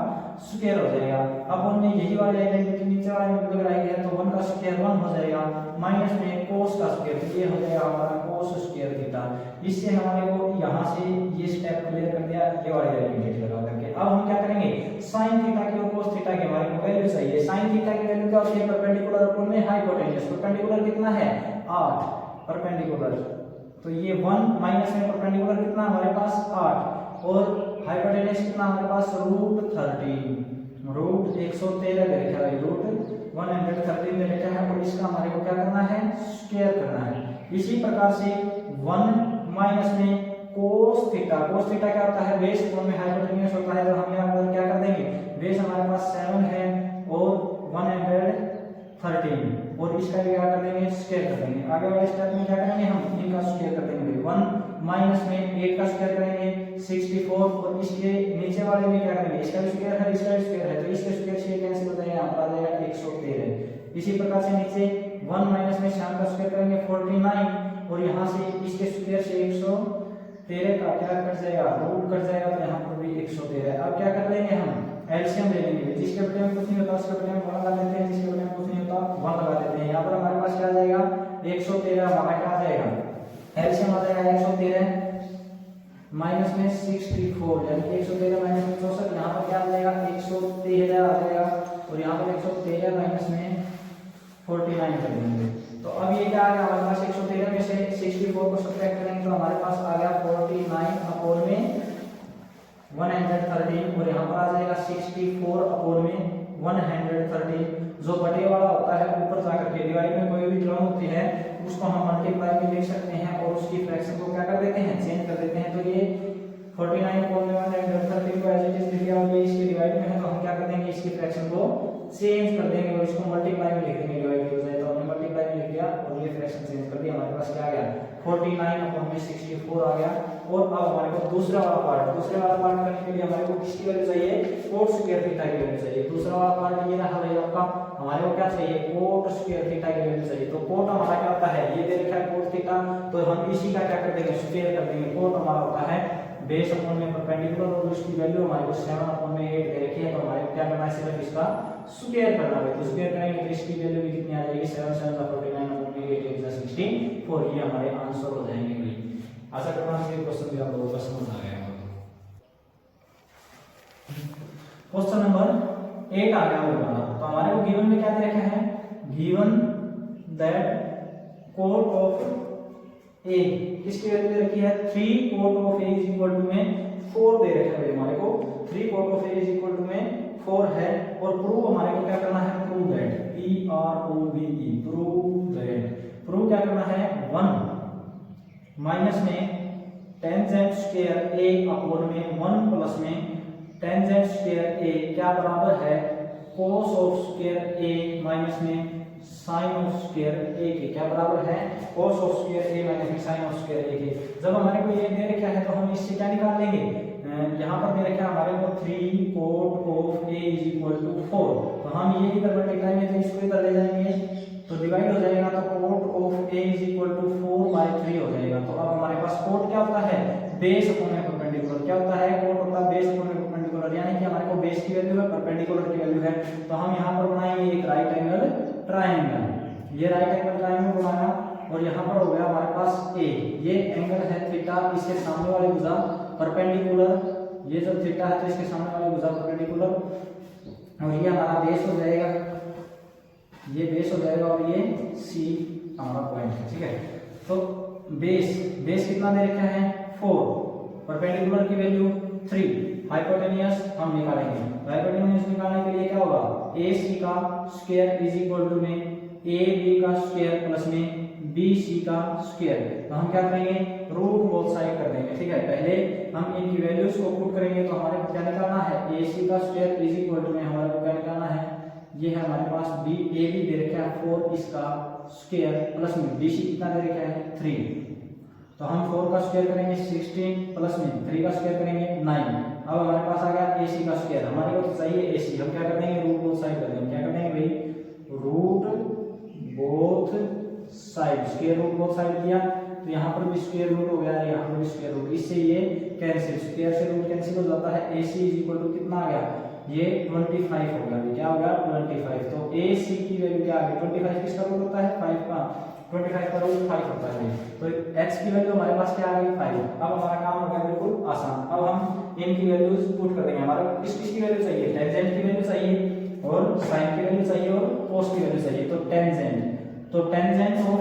स्क्वायर हो जाएगा। अब हमने यही वाली आइडेंटिटी नीचे वाले में लगाई है तो 1 का स्क्वायर 1 हो जाएगा माइनस में cos का स्क्वायर, तो ये हो जाएगा हमारा cos स्क्वायर थीटा। इससे हमारे को यहाँ से ये स्टेप क्लियर कर दिया ये वाली आइडेंटिटी लगा करके। अब हम क्या करेंगे sin थीटा की और cos थीटा की हमारे को वैल्यू चाहिए। sin थीटा की वैल्यू क्या होती है परपेंडिकुलर अपॉन में हाइपोटेन्यूज। परपेंडिकुलर कितना है 8 परपेंडिकुलर, तो ये 1 माइनस में परपेंडिकुलर कितना हमारे पास 8 और हाइपोटेन्यूज कितना हमारे पास √13, रूट 113 दे रखा है, रूट 113 दे रखा है और इसका हमारे को क्या करना है स्क्वायर करना है। इसी प्रकार से 1 माइनस में cos थीटा, cos थीटा क्या होता है बेस अपॉन में हाइपोटेन्यूज होता है। तो हम यहाँ पर क्या कर देंगे बेस हमारे पास 7 है और 113 और इसका भी क्या कर देंगे स्क्वायर कर देंगे। आगे वाले स्टेप में क्या करेंगे हम इनका स्क्वायर कर देंगे। 1 माइनस में 8 का स्क्वायर करेंगे 64 और इसके नीचे वाले में क्या करेंगे इसका भी स्क्वायर है इसका भी स्क्वायर है तो इसके स्क्वायर से कैंसिल हो जाएगा यहाँ पर आ जाएगा 113। इसी प्रकार से नीचे 1 माइनस में 7 का स्क्वायर करेंगे 49 और यहाँ से इसके स्क्वायर से 113 का क्या कट जाएगा रूट कट जाएगा तो यहाँ पर भी 113। अब क्या कर लेंगे हम एलसीएम ले लेंगे। जिसके बटे में कुछ नहीं होता उसके बटे में 1 लगा देते हैं, जिसके बटे में कुछ नहीं होता 1 लगा देते हैं। यहाँ पर हमारे पास क्या आ जाएगा 113 हमारा क्या आ जाएगा एलसीएम आ जाएगा 113 माइनस में 64 यानी कि 113 माइनस में 64 यहाँ पर क्या आ जाएगा 113 आ जाएगा और यहाँ पर 113 माइनस में 49 कर देंगे। तो अब ये क्या आ गया हमारे पास 113 में से 64 को सब्ट्रैक्ट करेंगे तो हमारे पास आ गया 49 अपॉन में 113 और यहाँ पर आ जाएगा 64 अपॉन में 113। जो बटे वाला होता है ऊपर जाकर के डिवाइड में कोई भी टर्म होती है उसको हम मल्टीप्लाई में लिख सकते हैं और उसकी फ्रैक्शन को क्या कर देते हैं चेंज कर देते हैं। तो ये 49 अपॉन में 113 को एज इट इज लिख दिया और ये इसके डिवाइड में है तो हम क्या कर देंगे इसकी फ्रैक्शन को चेंज कर देंगे और इसको मल्टीप्लाई में लिख देंगे। डिवाइड हो जाए तो हमने मल्टीप्लाई में लिख दिया और ये फ्रैक्शन चेंज कर दिया। हमारे पास क्या आ गया 49 अपॉन में 64 आ गया। और अब हमारे को दूसरा वाला पार्ट करने के लिए हमारे को किसकी वैल्यू चाहिए कोट स्क्वायर थीटा की वैल्यू चाहिए। दूसरा वाला पार्ट ये रहा भाई आपका हमारे को क्या चाहिए कोट स्क्वायर थीटा की वैल्यू चाहिए। तो कोट हमारा क्या होता है ये दे रखा है कोट थीटा तो हम इसी का क्या कर देंगे स्क्वायर कर देंगे। कोट हमारा होता है बेस अपॉन में परपेंडिकुलर और उसकी वैल्यू हमारे को 7 अपॉन में 8 दे रखी है तो हमारे को क्या करना है सिर्फ इसका स्क्वायर करना है। तो स्क्वायर करेंगे तो इसकी वैल्यू भी कितनी आ जाएगी 7 7 49 अपॉन में 8 8 64 ये हमारे आंसर हो जाएंगे भाई। आशा करता हूं ये क्वेश्चन भी आप लोगों को समझ आ गया होगा। क्वेश्चन नंबर 8 आ गया हमारा। तो हमारे को गिवन में क्या दे रखा है given that cot of A किसकी वैल्यू दे रखी है 3 cot of A is equal to में 4 दे रखा है हमारे को 3 cot of A is equal to में 4 है और प्रूव हमारे को क्या करना है प्रूव दैट PROVE प्रूव क्या करना है 1 माइनस में टेंजेंट स्क्वायर a अपॉन में 1 प्लस में टेंजेंट स्क्वायर a क्या बराबर है cos of square a minus में sin ऑफ स्क्वायर a के क्या बराबर है cos of square a minus में sin ऑफ स्क्वायर a के। जब हमारे को ये दे रखा है तो हम इससे क्या निकाल लेंगे यहाँ पर दे रखा है हमारे को 3 cot of a is equal to 4 तो हम ये इधर मल्टीप्लाई में तो इसको इधर ले जाएंगे तो डिवाइड हो जाएगा तो cot of a is equal to 4/3 हो जाएगा। तो अब हमारे पास कोट क्या होता है बेस अपॉन में परपेंडिकुलर क्या होता है कोट होता है बेस अपॉन में परपेंडिकुलर यानी कि हमारे को बेस की वैल्यू है परपेंडिकुलर की वैल्यू है। तो हम यहाँ पर बनाएंगे एक राइट एंगल ट्रायंगल ये राइट एंगल ट्रायंगल बनाया और यहाँ पर हो गया हमारे पास a ये एंगल है थीटा इसके सामने वाली भुजा परपेंडिकुलर ये जब थीटा है तो इसके सामने वाली भुजा परपेंडिकुलर और ये हमारा बेस हो जाएगा ये बेस हो जाएगा और ये C हमारा पॉइंट है ठीक है। तो बेस कितना दे रखा है 4 परपेंडिकुलर की वैल्यू 3 हाइपोटेनियस हम निकालेंगे। हाइपोटेनियस निकालने के लिए क्या होगा AC का स्क्वायर इज इक्वल टू में AB का स्क्वायर प्लस में BC का स्क्वायर। तो हम क्या करेंगे रूट बोथ साइड कर देंगे ठीक है। पहले हम इनकी वैल्यूज को पुट करेंगे तो हमारे को क्या निकालना है AC का स्क्वायर इज इक्वल टू में हमारे को क्या निकालना है ये है हमारे पास AB दे रखा है 4 इसका स्क्वायर प्लस में BC कितना दे रखा है 3 तो हम 4 का स्क्वायर करेंगे 16 प्लस में 3 का स्क्वायर करेंगे 9। अब हमारे पास आ गया AC का स्क्वायर हमारे को चाहिए AC हम क्या कर देंगे रूट बोथ साइड कर देंगे क्या कर देंगे भाई root both side square root both side किया तो यहाँ पर भी स्क्वायर रूट हो गया यहाँ पर भी स्क्वायर रूट इससे ये कैंसिल स्क्वायर से रूट कैंसिल हो जाता है AC इज इक्वल टू कितना आ गया ये 25 हो गया क्या हो गया 25। तो AC की वैल्यू क्या आ गई 25 किसका रूट होता है 5 का 25 का रूट 5 होता है। तो x की वैल्यू हमारे पास क्या आ गई 5। अब हमारा काम हो गया बिल्कुल आसान। अब हम इनकी वैल्यूज पुट कर देंगे हमारे किस की वैल्यू चाहिए टेंजेंट की वैल्यू चाहिए और साइन की वैल्यू चाहिए और कोस की वैल्यू चाहिए। तो टेंजेंट ऑफ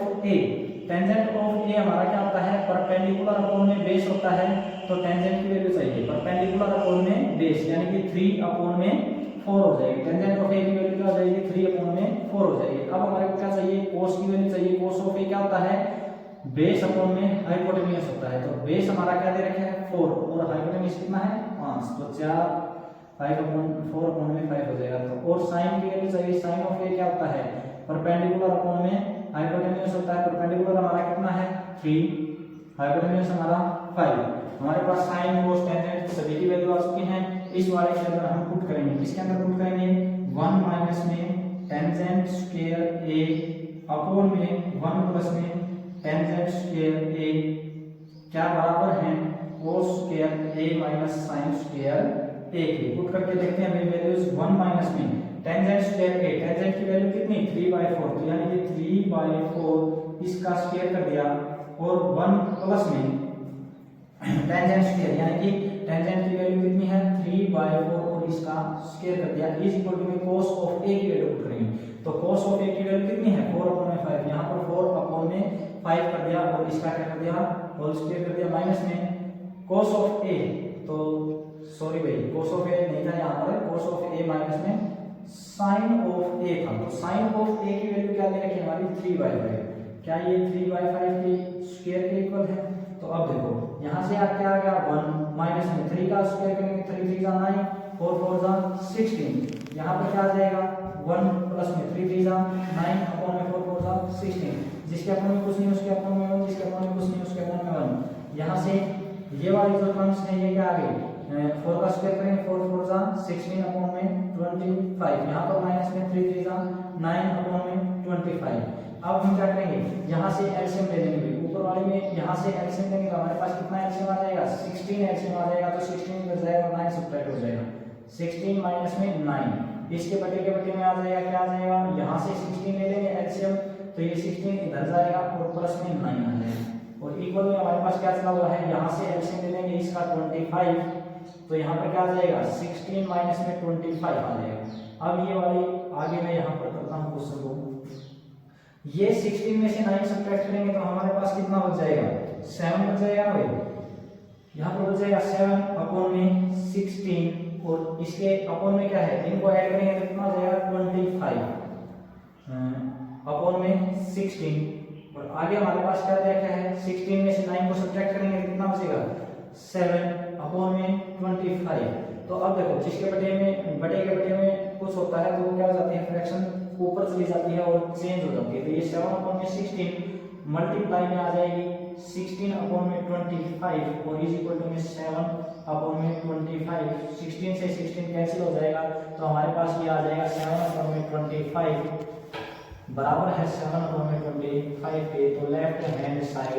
A हमारा क्या होता है परपेंडिकुलर अपॉन में बेस होता है। तो टेंजेंट की वैल्यू चाहिए परपेंडिकुलर अपॉन में बेस यानी कि 3 अपॉन में 4 हो जाएगी। टेंजेंट ऑफ A की वैल्यू क्या हो जाएगी 3 अपॉन में 4 हो जाएगी। अब हमारे को क्या चाहिए कोस की वैल्यू चाहिए। कोस ऑफ A क्या होता है बेस अपॉन में हाइपोटेन्यूज होता है। तो बेस हमारा क्या दे रखा है 4 और हाइपोटेन्यूज कितना है 5 तो 4 4 में 5 हो जाएगा। तो और साइन की वैल्यू चाहिए, साइन ऑफ ए क्या होता है, परपेंडिकुलर अपॉन में हाइपोटेन्यूज होता है। परपेंडिकुलर हमारा कितना है 3, हाइपोटेन्यूज हमारा 5। हमारे पास साइन कोस टेंजेंट सभी की वैल्यू आ चुकी है। इस वाले के अंदर हम पुट करेंगे, किसके अंदर पुट करेंगे, 1 माइनस में टेंजेंट स्क्वायर ए अपॉन में 1 प्लस में टेंजेंट स्क्वायर ए क्या बराबर है कोस स्क्वायर ए माइनस साइन स्क्वायर ए के। पुट करके देखते हैं मेरी वैल्यूज 1 माइनस में टेंजेंट स्क्वायर ए, टेंजेंट की वैल्यू कितनी 3/4, तो यानी कि 3/4 इसका स्क्वायर कर दिया और 1 प्लस में टेंजेंट स्क्वायर यानी कि टेंजेंट की वैल्यू कितनी है 3/4 और इसका स्क्वायर कर दिया इज इक्वल टू में cos ऑफ a की वैल्यू पुट करेंगे। तो cos ऑफ a की वैल्यू कितनी है 4/5, यहां पर 4/5 कर दिया और इसका क्या कर दिया होल स्क्वायर कर दिया माइनस में cos ऑफ a, तो सॉरी भाई cos ऑफ a नहीं था यहां पर, cos ऑफ a माइनस में sin ऑफ a था। तो sin ऑफ a की वैल्यू क्या दे रखी है हमारी 3/5, क्या ये 3/5 के स्क्वायर के इक्वल है। तो अब देखो यहां से क्या आ गया 1 माइनस में 3 का स्क्वायर करेंगे 3 3 जा 9 4 4 जा 16, यहां पर क्या आ जाएगा 1 प्लस में 3 3 जा 9 अपॉन में 4 4 जा 16, जिसके अपॉन में कुछ नहीं उसके अपॉन में 1, जिसके अपॉन में कुछ नहीं उसके अपॉन में 1। यहां से ये वाली जो टर्म्स है ये क्या आ गई 4 का स्क्वायर करेंगे 4 4 जा 16 अपॉन में 25, यहां पर माइनस में 3 3 जा 9 अपॉन में 25। अब हम क्या करेंगे यहां से एलसीएम ले लेंगे, ऊपर वाले में यहां से एलसीएम लेंगे तो हमारे पास कितना एलसीएम आ जाएगा 16 एलसीएम आ जाएगा। तो 16 इधर जाएगा और 9 सब्ट्रैक्ट हो जाएगा, 16 माइनस में 9 इसके बटे के बटे में आ जाएगा, क्या आ जाएगा यहां से 16 ले लेंगे एलसीएम तो ये 16 इधर जाएगा और प्लस में 9 आ जाएगा और इक्वल में हमारे पास क्या चला हुआ है यहां से एलसीएम ले लेंगे इसका 25, तो यहां पर क्या आ जाएगा 16 माइनस में 25 आ जाएगा। अब ये वाली आगे मैं यहां पर करता हूं क्वेश्चन को, ये 16 में से 9 सब्ट्रैक्ट करेंगे तो हमारे पास कितना बच जाएगा 7 बच जाएगा ना भाई, यहाँ पर बच जाएगा 7 अपॉन में 16 और इसके अपॉन में क्या है इनको ऐड करेंगे तो कितना हो जाएगा 25 अपॉन में 16 और आगे हमारे पास क्या दिया क्या है 16 में से 9 को सब्ट्रैक्ट करेंगे तो कितना बचेगा 7 अपॉन में 25। तो अब देखो जिसके बटे के बटे में कुछ होता है तो वो क्या हो जाती है फ्रैक्शन ऊपर चली जाती है और चेंज हो जाती है। तो ये 7 अपॉन में 16 मल्टीप्लाई में आ जाएगी 16 अपॉन में 25 और इज इक्वल टू में 7 अपॉन में 25, 16 से 16 कैंसिल हो जाएगा तो हमारे पास ये आ जाएगा 7 अपॉन में 25 बराबर है 7 अपॉन में 25 के। तो left hand side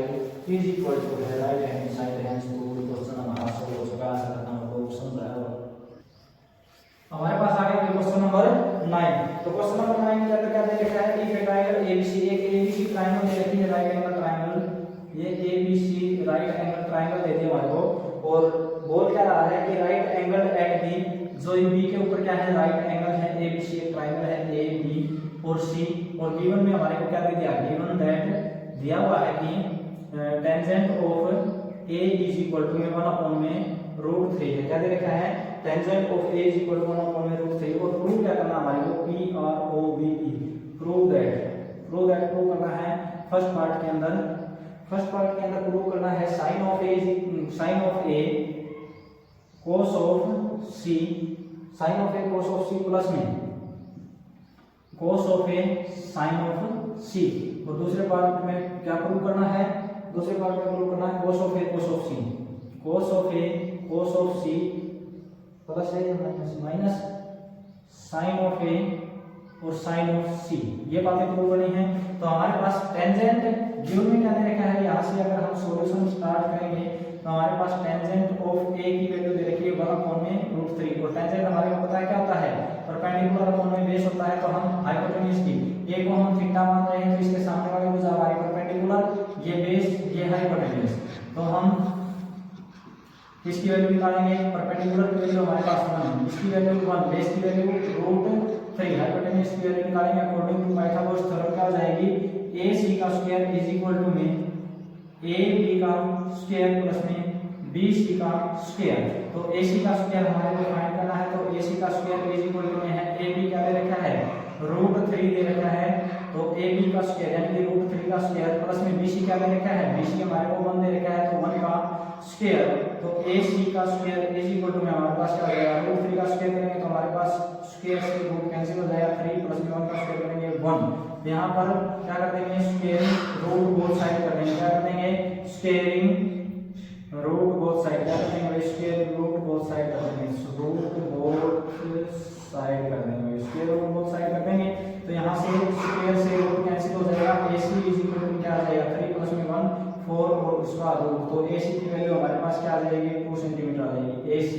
is equal to है right hand side, hence question हमारा सॉल्व हो चुका है। आशा करता हूं आपको समझ आया होगा। हमारे पास आ गया क्वेश्चन नंबर 9। तो क्वेश्चन नंबर 9 के अंदर क्या दे रखा है इफ ए ट्रायंगल एबीसी, एक एबीसी ट्रायंगल दे रखी है राइट एंगल ट्रायंगल, ये एबीसी राइट एंगल ट्रायंगल दे दिया हमारे को और बोल क्या रहा है कि राइट एंगल एट बी, जो बी के ऊपर क्या है राइट एंगल है एबीसी, एक ट्रायंगल है ए बी और सी, और गिवन में हमारे को क्या दे दिया गिवन दैट दिया हुआ है कि tangent of A is equal to में 1 अपॉन में √3 है, क्या दे रखा है tangent of A is equal to 1 upon में √3 और प्रूव क्या करना हमारे को P R O V E, prove that prove करना है फर्स्ट पार्ट के अंदर प्रूव करना है sine of A cos of C, sine of A cos of C plus में cos of A sine of C, और दूसरे पार्ट में क्या प्रूव करना है cos of A cos of C, cos of A cos of C plus है माइनस साइन ऑफ ए और साइन ऑफ सी, ये बातें प्रूव करनी है। तो हमारे पास टेंजेंट गिवन में क्या दे रखा है, यहाँ से अगर हम सॉल्यूशन स्टार्ट करेंगे तो हमारे पास टेंजेंट ऑफ ए की वैल्यू दे रखी है 1 अपॉन में √3 और टेंजेंट हमारे को पता है क्या होता है परपेंडिकुलर अपॉन में बेस होता है। तो हम हाइपोटेन्यूज की ए को हम थीटा मान रहे हैं तो इसके सामने वाले भुजा हमारी परपेंडिकुलर, ये बेस ये हाइपोटेन्यूज, तो हम इसकी वैल्यू निकालेंगे परपेंडिकुलर की वैल्यू हमारे पास 1 है, इसकी वैल्यू 1, बेस की वैल्यू √3, हाइपोटेन्यूज की वैल्यू निकालेंगे अकॉर्डिंग टू पाइथागोरस थ्योरम क्या हो जाएगी AC का स्क्वायर इज इक्वल टू में AB का स्क्वायर प्लस में BC का स्क्वायर। तो AC का स्क्वायर हमारे को फाइंड करना है, तो AC का स्क्वायर इज इक्वल टू में है AB क्या दे रखा है √3 दे रखा है, तो AB का स्क्वायर यानी कि √3 का स्क्वायर प्लस में BC क्या दे रखा है BC हमारे को 1 दे रखा है, तो 1 का स्क्वायर, तो AC का स्क्वायर AC इक्वल टू में हमारे पास क्या हो जाएगा, रूट 3 का स्क्वायर करेंगे तो हमारे पास स्क्वायर से रूट कैंसिल हो जाएगा, 3 प्लस में 1 का स्क्वायर करेंगे 1। यहाँ पर क्या कर देंगे, स्क्वायर रूट बोथ साइड कर देंगे, क्या कर देंगे, स्क्वायरिंग रूट बोथ साइड, क्या कर देंगे भाई, स्क्वायर रूट बोथ साइड कर देंगे, रूट बोथ साइड कर देंगे, स्क्वायर रूट बोथ साइड कर देंगे। तो यहाँ से स्क्वायर से रूट कैंसिल हो जाएगा, AC इज इक्वल टू क्या आ जाएगा, 3 प्लस में 1 4 और उसका रूट, तो AC की वैल्यू हमारे पास क्या आ जाएगी, 2 सेंटीमीटर आ जाएगी AC,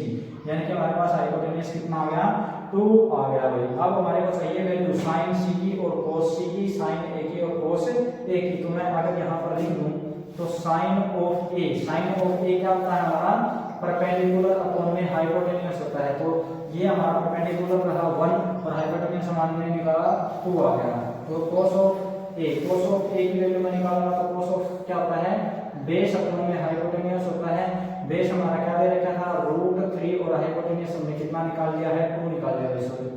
यानी कि हमारे पास हाइपोटेन्यूज कितना आ गया, 2 आ गया भाई। अब हमारे को चाहिए वैल्यू साइन C की और cos C की, साइन A की और cos A की। तो मैं अगर यहाँ पर लिख दूं तो साइन ऑफ A क्या होता है हमारा, परपेंडिकुलर अपॉन में हाइपोटेन्यूज होता है, तो ये हमारा परपेंडिकुलर रहा 1 और हाइपोटेन्यूज हमने निकाला 2 आ गया। तो cos ऑफ A की वैल्यू में निकालना, तो cos ऑफ क्या होता है, बेस अपॉन में हाइपोटेन्यूज होता है। बेस हमारा क्या दे रखा था, रूट 3 और हाइपोटेन्यूज हमने कितना निकाल लिया है, 2 निकाल लिया है, सॉरी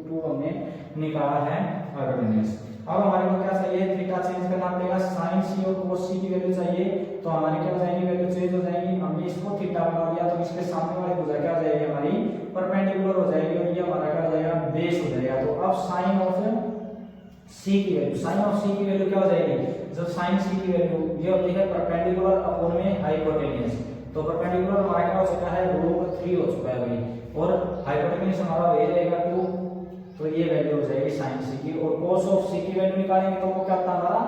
2 हमने निकाला है हाइपोटेन्यूज। अब हमारे को क्या चाहिए, थीटा चेंज करना पड़ेगा, साइन C और cos C की वैल्यू चाहिए, तो हमारी क्या हो जाएगी, वैल्यू चेंज हो जाएगी। हमने इसको थीटा बना दिया तो इसके सामने वाली भुजा क्या हो जाएगी, हमारी परपेंडिकुलर हो जाएगी और ये हमारा क्या हो जाएगा, बेस हो जाएगा। तो अब साइन ऑफ C की वैल्यू क्या हो जाएगी, जब साइन C की वैल्यू ये होती है परपेंडिकुलर अपॉन में हाइपोटेन्यूज, तो परपेंडिकुलर हमारा क्या हो चुका है, रूट 3 हो चुका है भाई, और हाइपोटेन्यूज हमारा वही रहेगा 2, तो ये वैल्यू हो जाएगी साइन C की। और cos ऑफ C की वैल्यू निकालेंगे तो वो क्या होता है, हमारा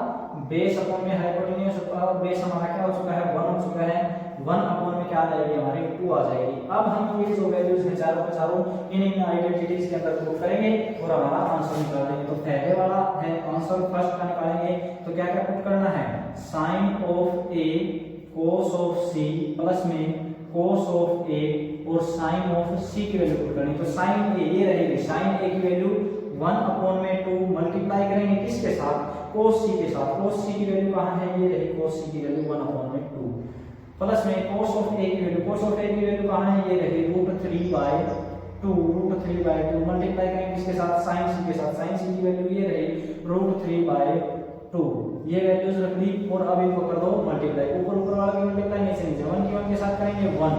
बेस अपॉन में हाइपोटेन्यूज होता है, और बेस हमारा क्या हो चुका है, 1 हो चुका है, 1 अपॉन में क्या आ जाएगी, हमारी 2 आ जाएगी। अब हम ये जो वैल्यूज हैं चारों के चारों इन आइडेंटिटीज के अंदर पुट करेंगे और हमारा आंसर निकाल देंगे। तो पहले वाला है आंसर, फर्स्ट का निकालेंगे तो क्या क्या पुट करना है, sine of A cos of C plus में cos ऑफ A और साइन ऑफ C की वैल्यू पुट करनी। तो साइन A ये रहेगी, साइन A की वैल्यू 1 अपॉन में 2 मल्टीप्लाई करेंगे किसके साथ, cos C के साथ, cos C की वैल्यू कहाँ है, ये रही cos C की वैल्यू 1 अपॉन में 2 प्लस में cos ऑफ A की वैल्यू, cos ऑफ A की वैल्यू कहाँ है, ये रही रूट 3 बाय 2 मल्टीप्लाई करेंगे किसके साथ, साइन C के साथ, साइन C की वैल्यू ये रही रूट 3 बाय 2, ये वैल्यूज रख दी और अब इनको कर दो मल्टीप्लाई, ऊपर वाला की मल्टीप्लाई नीचे नीचे, 1 की 1 के साथ करेंगे 1,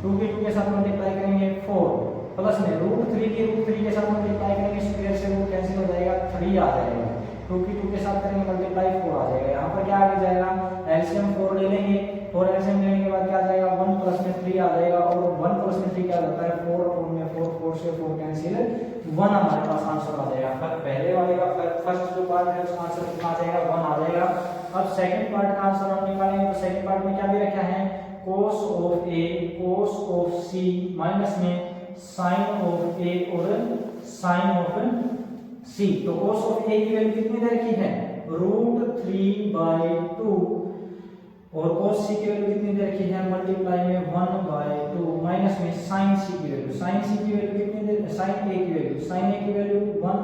2 की 2 के साथ मल्टीप्लाई करेंगे 4 प्लस में रूट 3 की रूट 3 के साथ मल्टीप्लाई करेंगे, स्क्वायर से रूट कैंसिल हो जाएगा, 3 आ जाएगा, 2 की 2 के साथ करेंगे मल्टीप्लाई 4 आ जाएगा। यहाँ पर क्या आ जाएगा, एलसीएम 4 ले लेंगे, 4 एलसीएम लेने के बाद क्या आ जाएगा, 1 प्लस में 3 आ जाएगा, और 1 प्लस में 3 क्या होता है, 4 अपॉन में 4, 4 से 4 कैंसिल, 1 हमारे पास आंसर आ जाएगा। पर पहले वाले का फर्स्ट जो पार्ट है उसका आंसर कितना आ जाएगा, 1 आ जाएगा। अब सेकंड पार्ट का आंसर हम निकालेंगे, तो सेकंड पार्ट में क्या दे रखा है, cos of A cos of C minus में sin ऑफ A और sin ऑफ C। तो cos ऑफ A की वैल्यू कितनी दे रखी है, रूट 3 बाय 2 और cos C की वैल्यू कितनी दे रखी है, मल्टीप्लाई में 1 बाय 2 माइनस में sin C की वैल्यू, sin C की वैल्यू कितनी दे, sin A की वैल्यू, sin A की वैल्यू 1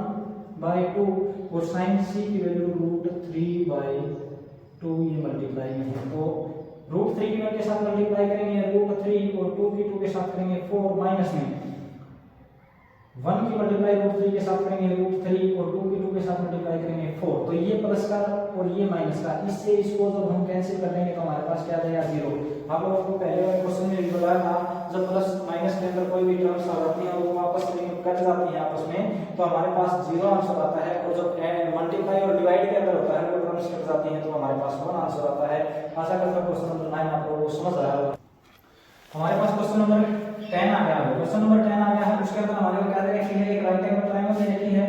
बाय 2 और sin C की वैल्यू रूट 3 बाय 2, ये मल्टीप्लाई में है, तो रूट 3 की 1 के साथ मल्टीप्लाई करेंगे रूट 3 और 2 की 2 के साथ करेंगे 4 माइनस में 1 की मल्टीप्लाई रूट 3 के साथ करेंगे रूट 3 और 2 की 2 के साथ मल्टीप्लाई करेंगे 4, तो ये प्लस का और ये माइनस का, इससे इसको जब हम कैंसिल कर देंगे तो हमारे पास क्या आ जाएगा 0। आप लोगों को पहले वाले क्वेश्चन में बताया था, जब प्लस माइनस के अंदर कोई भी टर्म्स आ जाती हैं वो वापस कट जाती हैं आपस में, तो हमारे पास 0 आंसर आता है, और जब मल्टीप्लाई और डिवाइड के अंदर होता है वो टर्म्स कट जाती हैं तो हमारे पास 1 आंसर आता है। आशा करता हूं क्वेश्चन नंबर 9 आप लोगों को समझ आया होगा। हमारे पास क्वेश्चन नंबर 10 आ गया है, क्वेश्चन नंबर 10 आ गया है, उसके अंदर हमारे को क्या दे रखी है, एक राइट एंगल ट्रायंगल दे रखी है,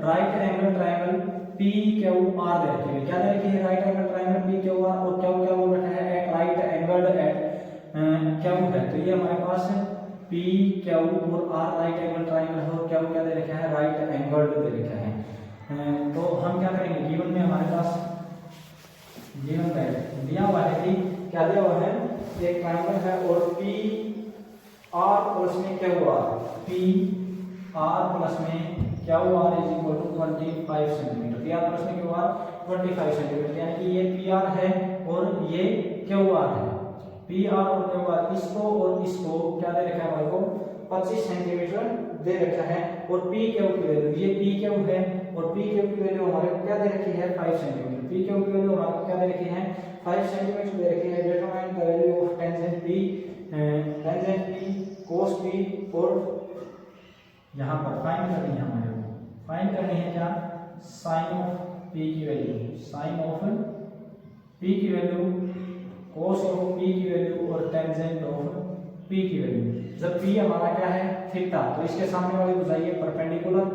राइट एंगल ट्रायंगल PQR दे रखी है, क्या दे रखी है, राइट एंगल ट्रायंगल PQR, और क्या क्या बोल रखा है, at right angle at Q है, तो ये हमारे पास PQ और R राइट एंगल ट्रायंगल है, और क्या क्या दे रखा है, राइट एंगल दे रखा है। तो हम क्या करेंगे, गिवन में हमारे पास गिवन दिया हुआ है कि क्या दिया हुआ है, एक ट्रायंगल है और PR और इसमें QR, PR प्लस में QR is equal to 25 centimetre, PR plus में QR 25 सेंटीमीटर, यानी कि ये PR है और ये QR है, PR और QR, इसको और इसको क्या दे रखा है हमारे को 25 सेंटीमीटर दे रखा है, और PQ की वैल्यू, ये PQ है और पी क्यू की वैल्यू हमारे को क्या दे रखी है 5 सेंटीमीटर। पी क्यू की वैल्यू हमारे को क्या दे रखी है 5 सेंटीमीटर दे रखी है। Determine the value of tangent P cos P और यहाँ पर फाइंड करनी है हमारे को, फाइंड करनी है क्या साइन ऑफ पी की वैल्यू, साइन ऑफ पी की वैल्यू, cos ऑफ पी की वैल्यू और टेंजेंट ऑफ पी की वैल्यू। जब पी हमारा क्या है थीटा, तो इसके सामने वाली भुजा ये परपेंडिकुलर,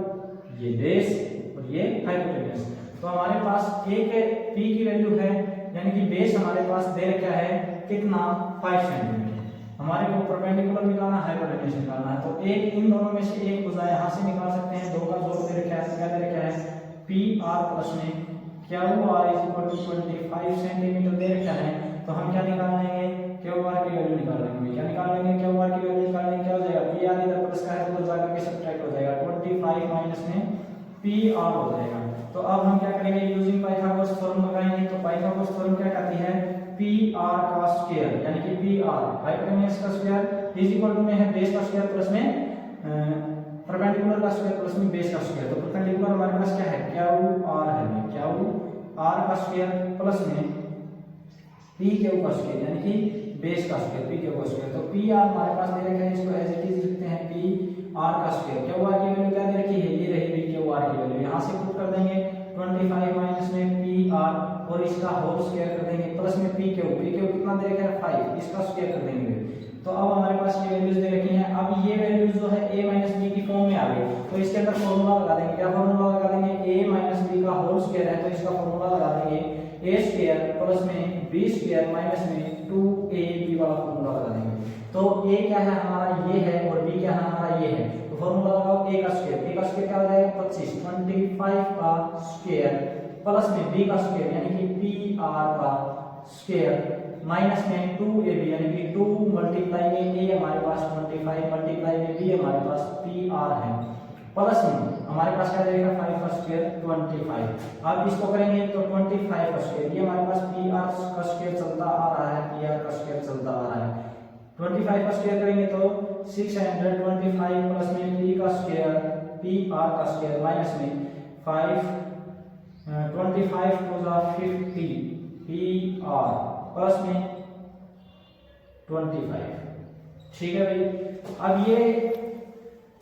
ये बेस और ये हाइपोटेन्यूज। तो हमारे पास एक पी की वैल्यू है यानी कि बेस हमारे पास दे रखा है कितना 5 सेंटीमीटर। हमारे को परपेंडिकुलर निकालना है, हाइपोटेन्यूज निकालना है। तो एक इन दोनों में से एक भुजा यहाँ से निकाल सकते हैं। दो का जोड़ दे रखा है, क्या दे रखा है पी आर प्लस में Q R is equal to 25 centimetre दे रखा है। तो हम क्या निकाल लेंगे क्यू आर की वैल्यू निकाल लेंगे। क्या निकाल लेंगे क्यू आर की वैल्यू निकाल लेंगे, क्या हो जाएगा पी आर इधर प्लस का है तो उधर जाकर के सब्ट्रैक्ट हो जाएगा, 25 माइनस में पी आर हो जाएगा। तो अब हम क्या करेंगे यूजिंग पाइथागोरस थ्योरम लगाएंगे। तो पाइथागोरस थ्योरम क्या कहती है पी आर का स्क्वायर यानी कि पी आर हाइपोटेन्यूज का स्क्वायर इज इक्वल टू में है बेस का स्क्वायर प्लस में परपेंडिकुलर का स्क्वायर प्लस में बेस का स्क्वायर। तो परपेंडिकुलर हमारे पास क्या है क्यू आर है, क्यू आर का स्क्वायर प्लस में पी क्यू का स्क्वायर यानी कि बेस का स्क्वायर पी क्यू का स्क्वायर। तो पी आर हमारे पास दे रखा है, इसको एज इट इज लिखते हैं पी आर का स्क्वायर। क्यू आर की वैल्यू क्या दे रखी है, ये रही पी क्यू आर की वैल्यू। यहाँ से पुट कर देंगे 25 माइनस में पी आर और इसका होल स्क्वायर कर देंगे प्लस में पी क्यू कितना दे रखा है 5, इसका स्क्वायर कर देंगे। तो अब हमारे पास ये वैल्यूज दे रखी हैं। अब ये वैल्यूज जो है a माइनस बी की फॉर्म में आ गई, तो इसके अंदर फॉर्मूला लगा देंगे। क्या फॉर्मूला लगा देंगे, a माइनस बी का होल स्क्वायर है तो इसका फॉर्मूला लगा देंगे a स्क्वायर प्लस में b स्क्वायर माइनस में 2ab वाला फॉर्मूला लगा देंगे। तो a क्या है हमारा ये है और b क्या है हमारा ये है। तो फॉर्मूला लगाओ a का स्क्वायर क्या हो जाएगा 25 का स्क्वायर प्लस में b का स्क्वायर यानी कि pr का स्क्वायर माइनस में 2ab यानी कि 2 मल्टीप्लाई में a हमारे पास 25 मल्टीप्लाई में b हमारे पास pr है प्लस में हमारे पास क्या रहेगा 5 का स्क्वायर 25। अब इसको करेंगे तो 25 का स्क्वायर ये हमारे पास pr का स्क्वायर चलता आ रहा है, pr का स्क्वायर चलता आ रहा है। 25 का स्क्वायर करेंगे तो 625 प्लस में p का स्क्वायर pr का स्क्वायर माइनस में 5 25 टू द 50 pr प्लस में 25। ठीक है भाई। अब ये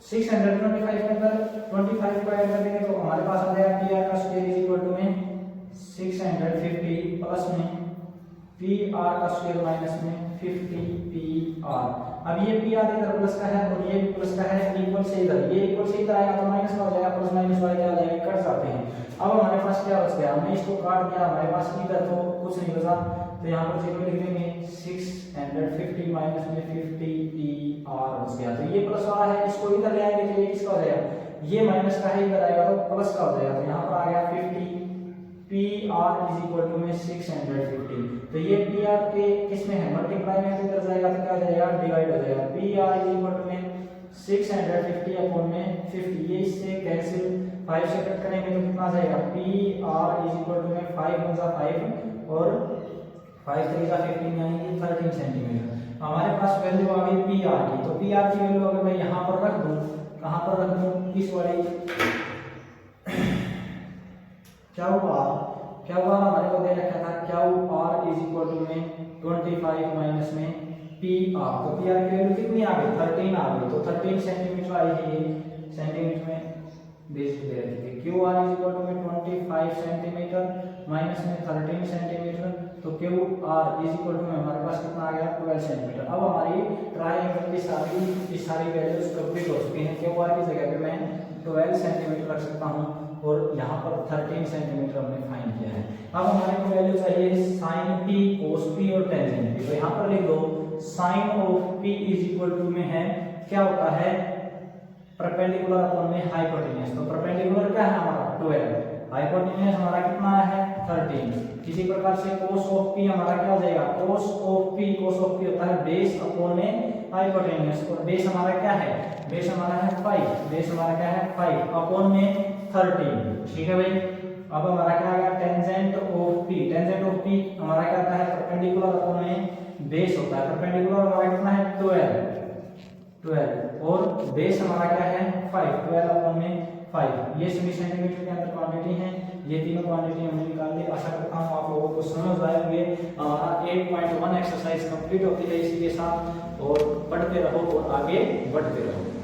625 के अंदर 25 को ऐड कर देंगे तो हमारे पास आ जाएगा pr का स्क्वायर इज इक्वल टू में 650 प्लस में pr का स्क्वायर माइनस में 50 pr। अब ये pr इधर प्लस का है और ये भी प्लस का है, इक्वल से इधर ये इक्वल से इधर आएगा तो माइनस का हो जाएगा, प्लस माइनस वाले क्या हो जाएंगे कट जाते हैं। अब हमारे पास क्या बच गया, हमने इसको काट दिया, हमारे पास इधर तो कुछ नहीं बचा तो यहाँ पर 0 लिख देंगे 650 माइनस में 50 pr बच गया। तो ये प्लस वाला है, इसको इधर ले आएंगे तो ये किसका हो जाएगा, ये माइनस का है इधर आएगा तो प्लस का हो जाएगा। तो यहाँ पर आ गया 50 pr इज इक्वल टू में 650। तो ये pr के किसमें है मल्टीप्लाई में, तो इधर जाएगा तो क्या हो जाएगा डिवाइड हो जाएगा। pr इज इक्वल टू में 650 अपॉन में 50, ये इससे कैंसिल 5 से कट करेंगे तो कितना आ जाएगा pr इज इक्वल टू में 5 × 5 और 5 3 × 15 यानी कि 13 सेंटीमीटर। हमारे पास वैल्यू आ गई pr की। तो pr की वैल्यू अगर मैं यहाँ पर रख दूं, कहाँ पर रख दूं, इस वाली क्या हुआ हमारे को दे रखा था QR इज इक्वल टू में 25 माइनस में PR। तो PR की वैल्यू कितनी आ गई 13 आ गई। तो 13 सेंटीमीटर आई है, ये सेंटीमीटर में बेस दे रखी थी। QR इज इक्वल टू में 25 सेंटीमीटर माइनस में 13 सेंटीमीटर। तो QR इज इक्वल टू में हमारे पास कितना आ गया 12 सेंटीमीटर। अब हमारी ट्रायंगल की सारी वैल्यूज कंप्लीट हो चुकी हैं। QR की जगह पे मैं 12 सेंटीमीटर रख सकता हूँ और यहाँ पर 13 सेंटीमीटर हमने फाइंड किया है। अब हमारे को वैल्यू चाहिए साइन p cos p और टेंजेंट p। तो यहाँ पर लिख दो sine of p is equal to में है क्या होता है परपेंडिकुलर अपॉन में हाइपोटेन्यूज। तो परपेंडिकुलर क्या है हमारा 12, हाइपोटेन्यूज हमारा कितना है 13। इसी प्रकार से cos ऑफ p हमारा क्या हो जाएगा cos ऑफ p होता है बेस अपॉन में हाइपोटेन्यूज और बेस हमारा क्या है, बेस हमारा है 5, बेस हमारा क्या है 5 अपॉन में 13। ठीक है भाई। अब हमारा क्या आएगा tangent of p। Tangent of p हमारा क्या आता है परपेंडिकुलर अपॉन में बेस होता है। परपेंडिकुलर हमारा कितना है 12 और बेस हमारा क्या है 5, 12 अपॉन में 5 ये सभी सेंटीमीटर के अंदर क्वांटिटी है। ये तीनों क्वांटिटी हमने निकाल ली। आशा करता हूँ आप लोगों को समझ आए होंगे। हमारा 8.1 एक्सरसाइज कंप्लीट होती है इसी के साथ, और पढ़ते रहो और आगे बढ़ते रहो।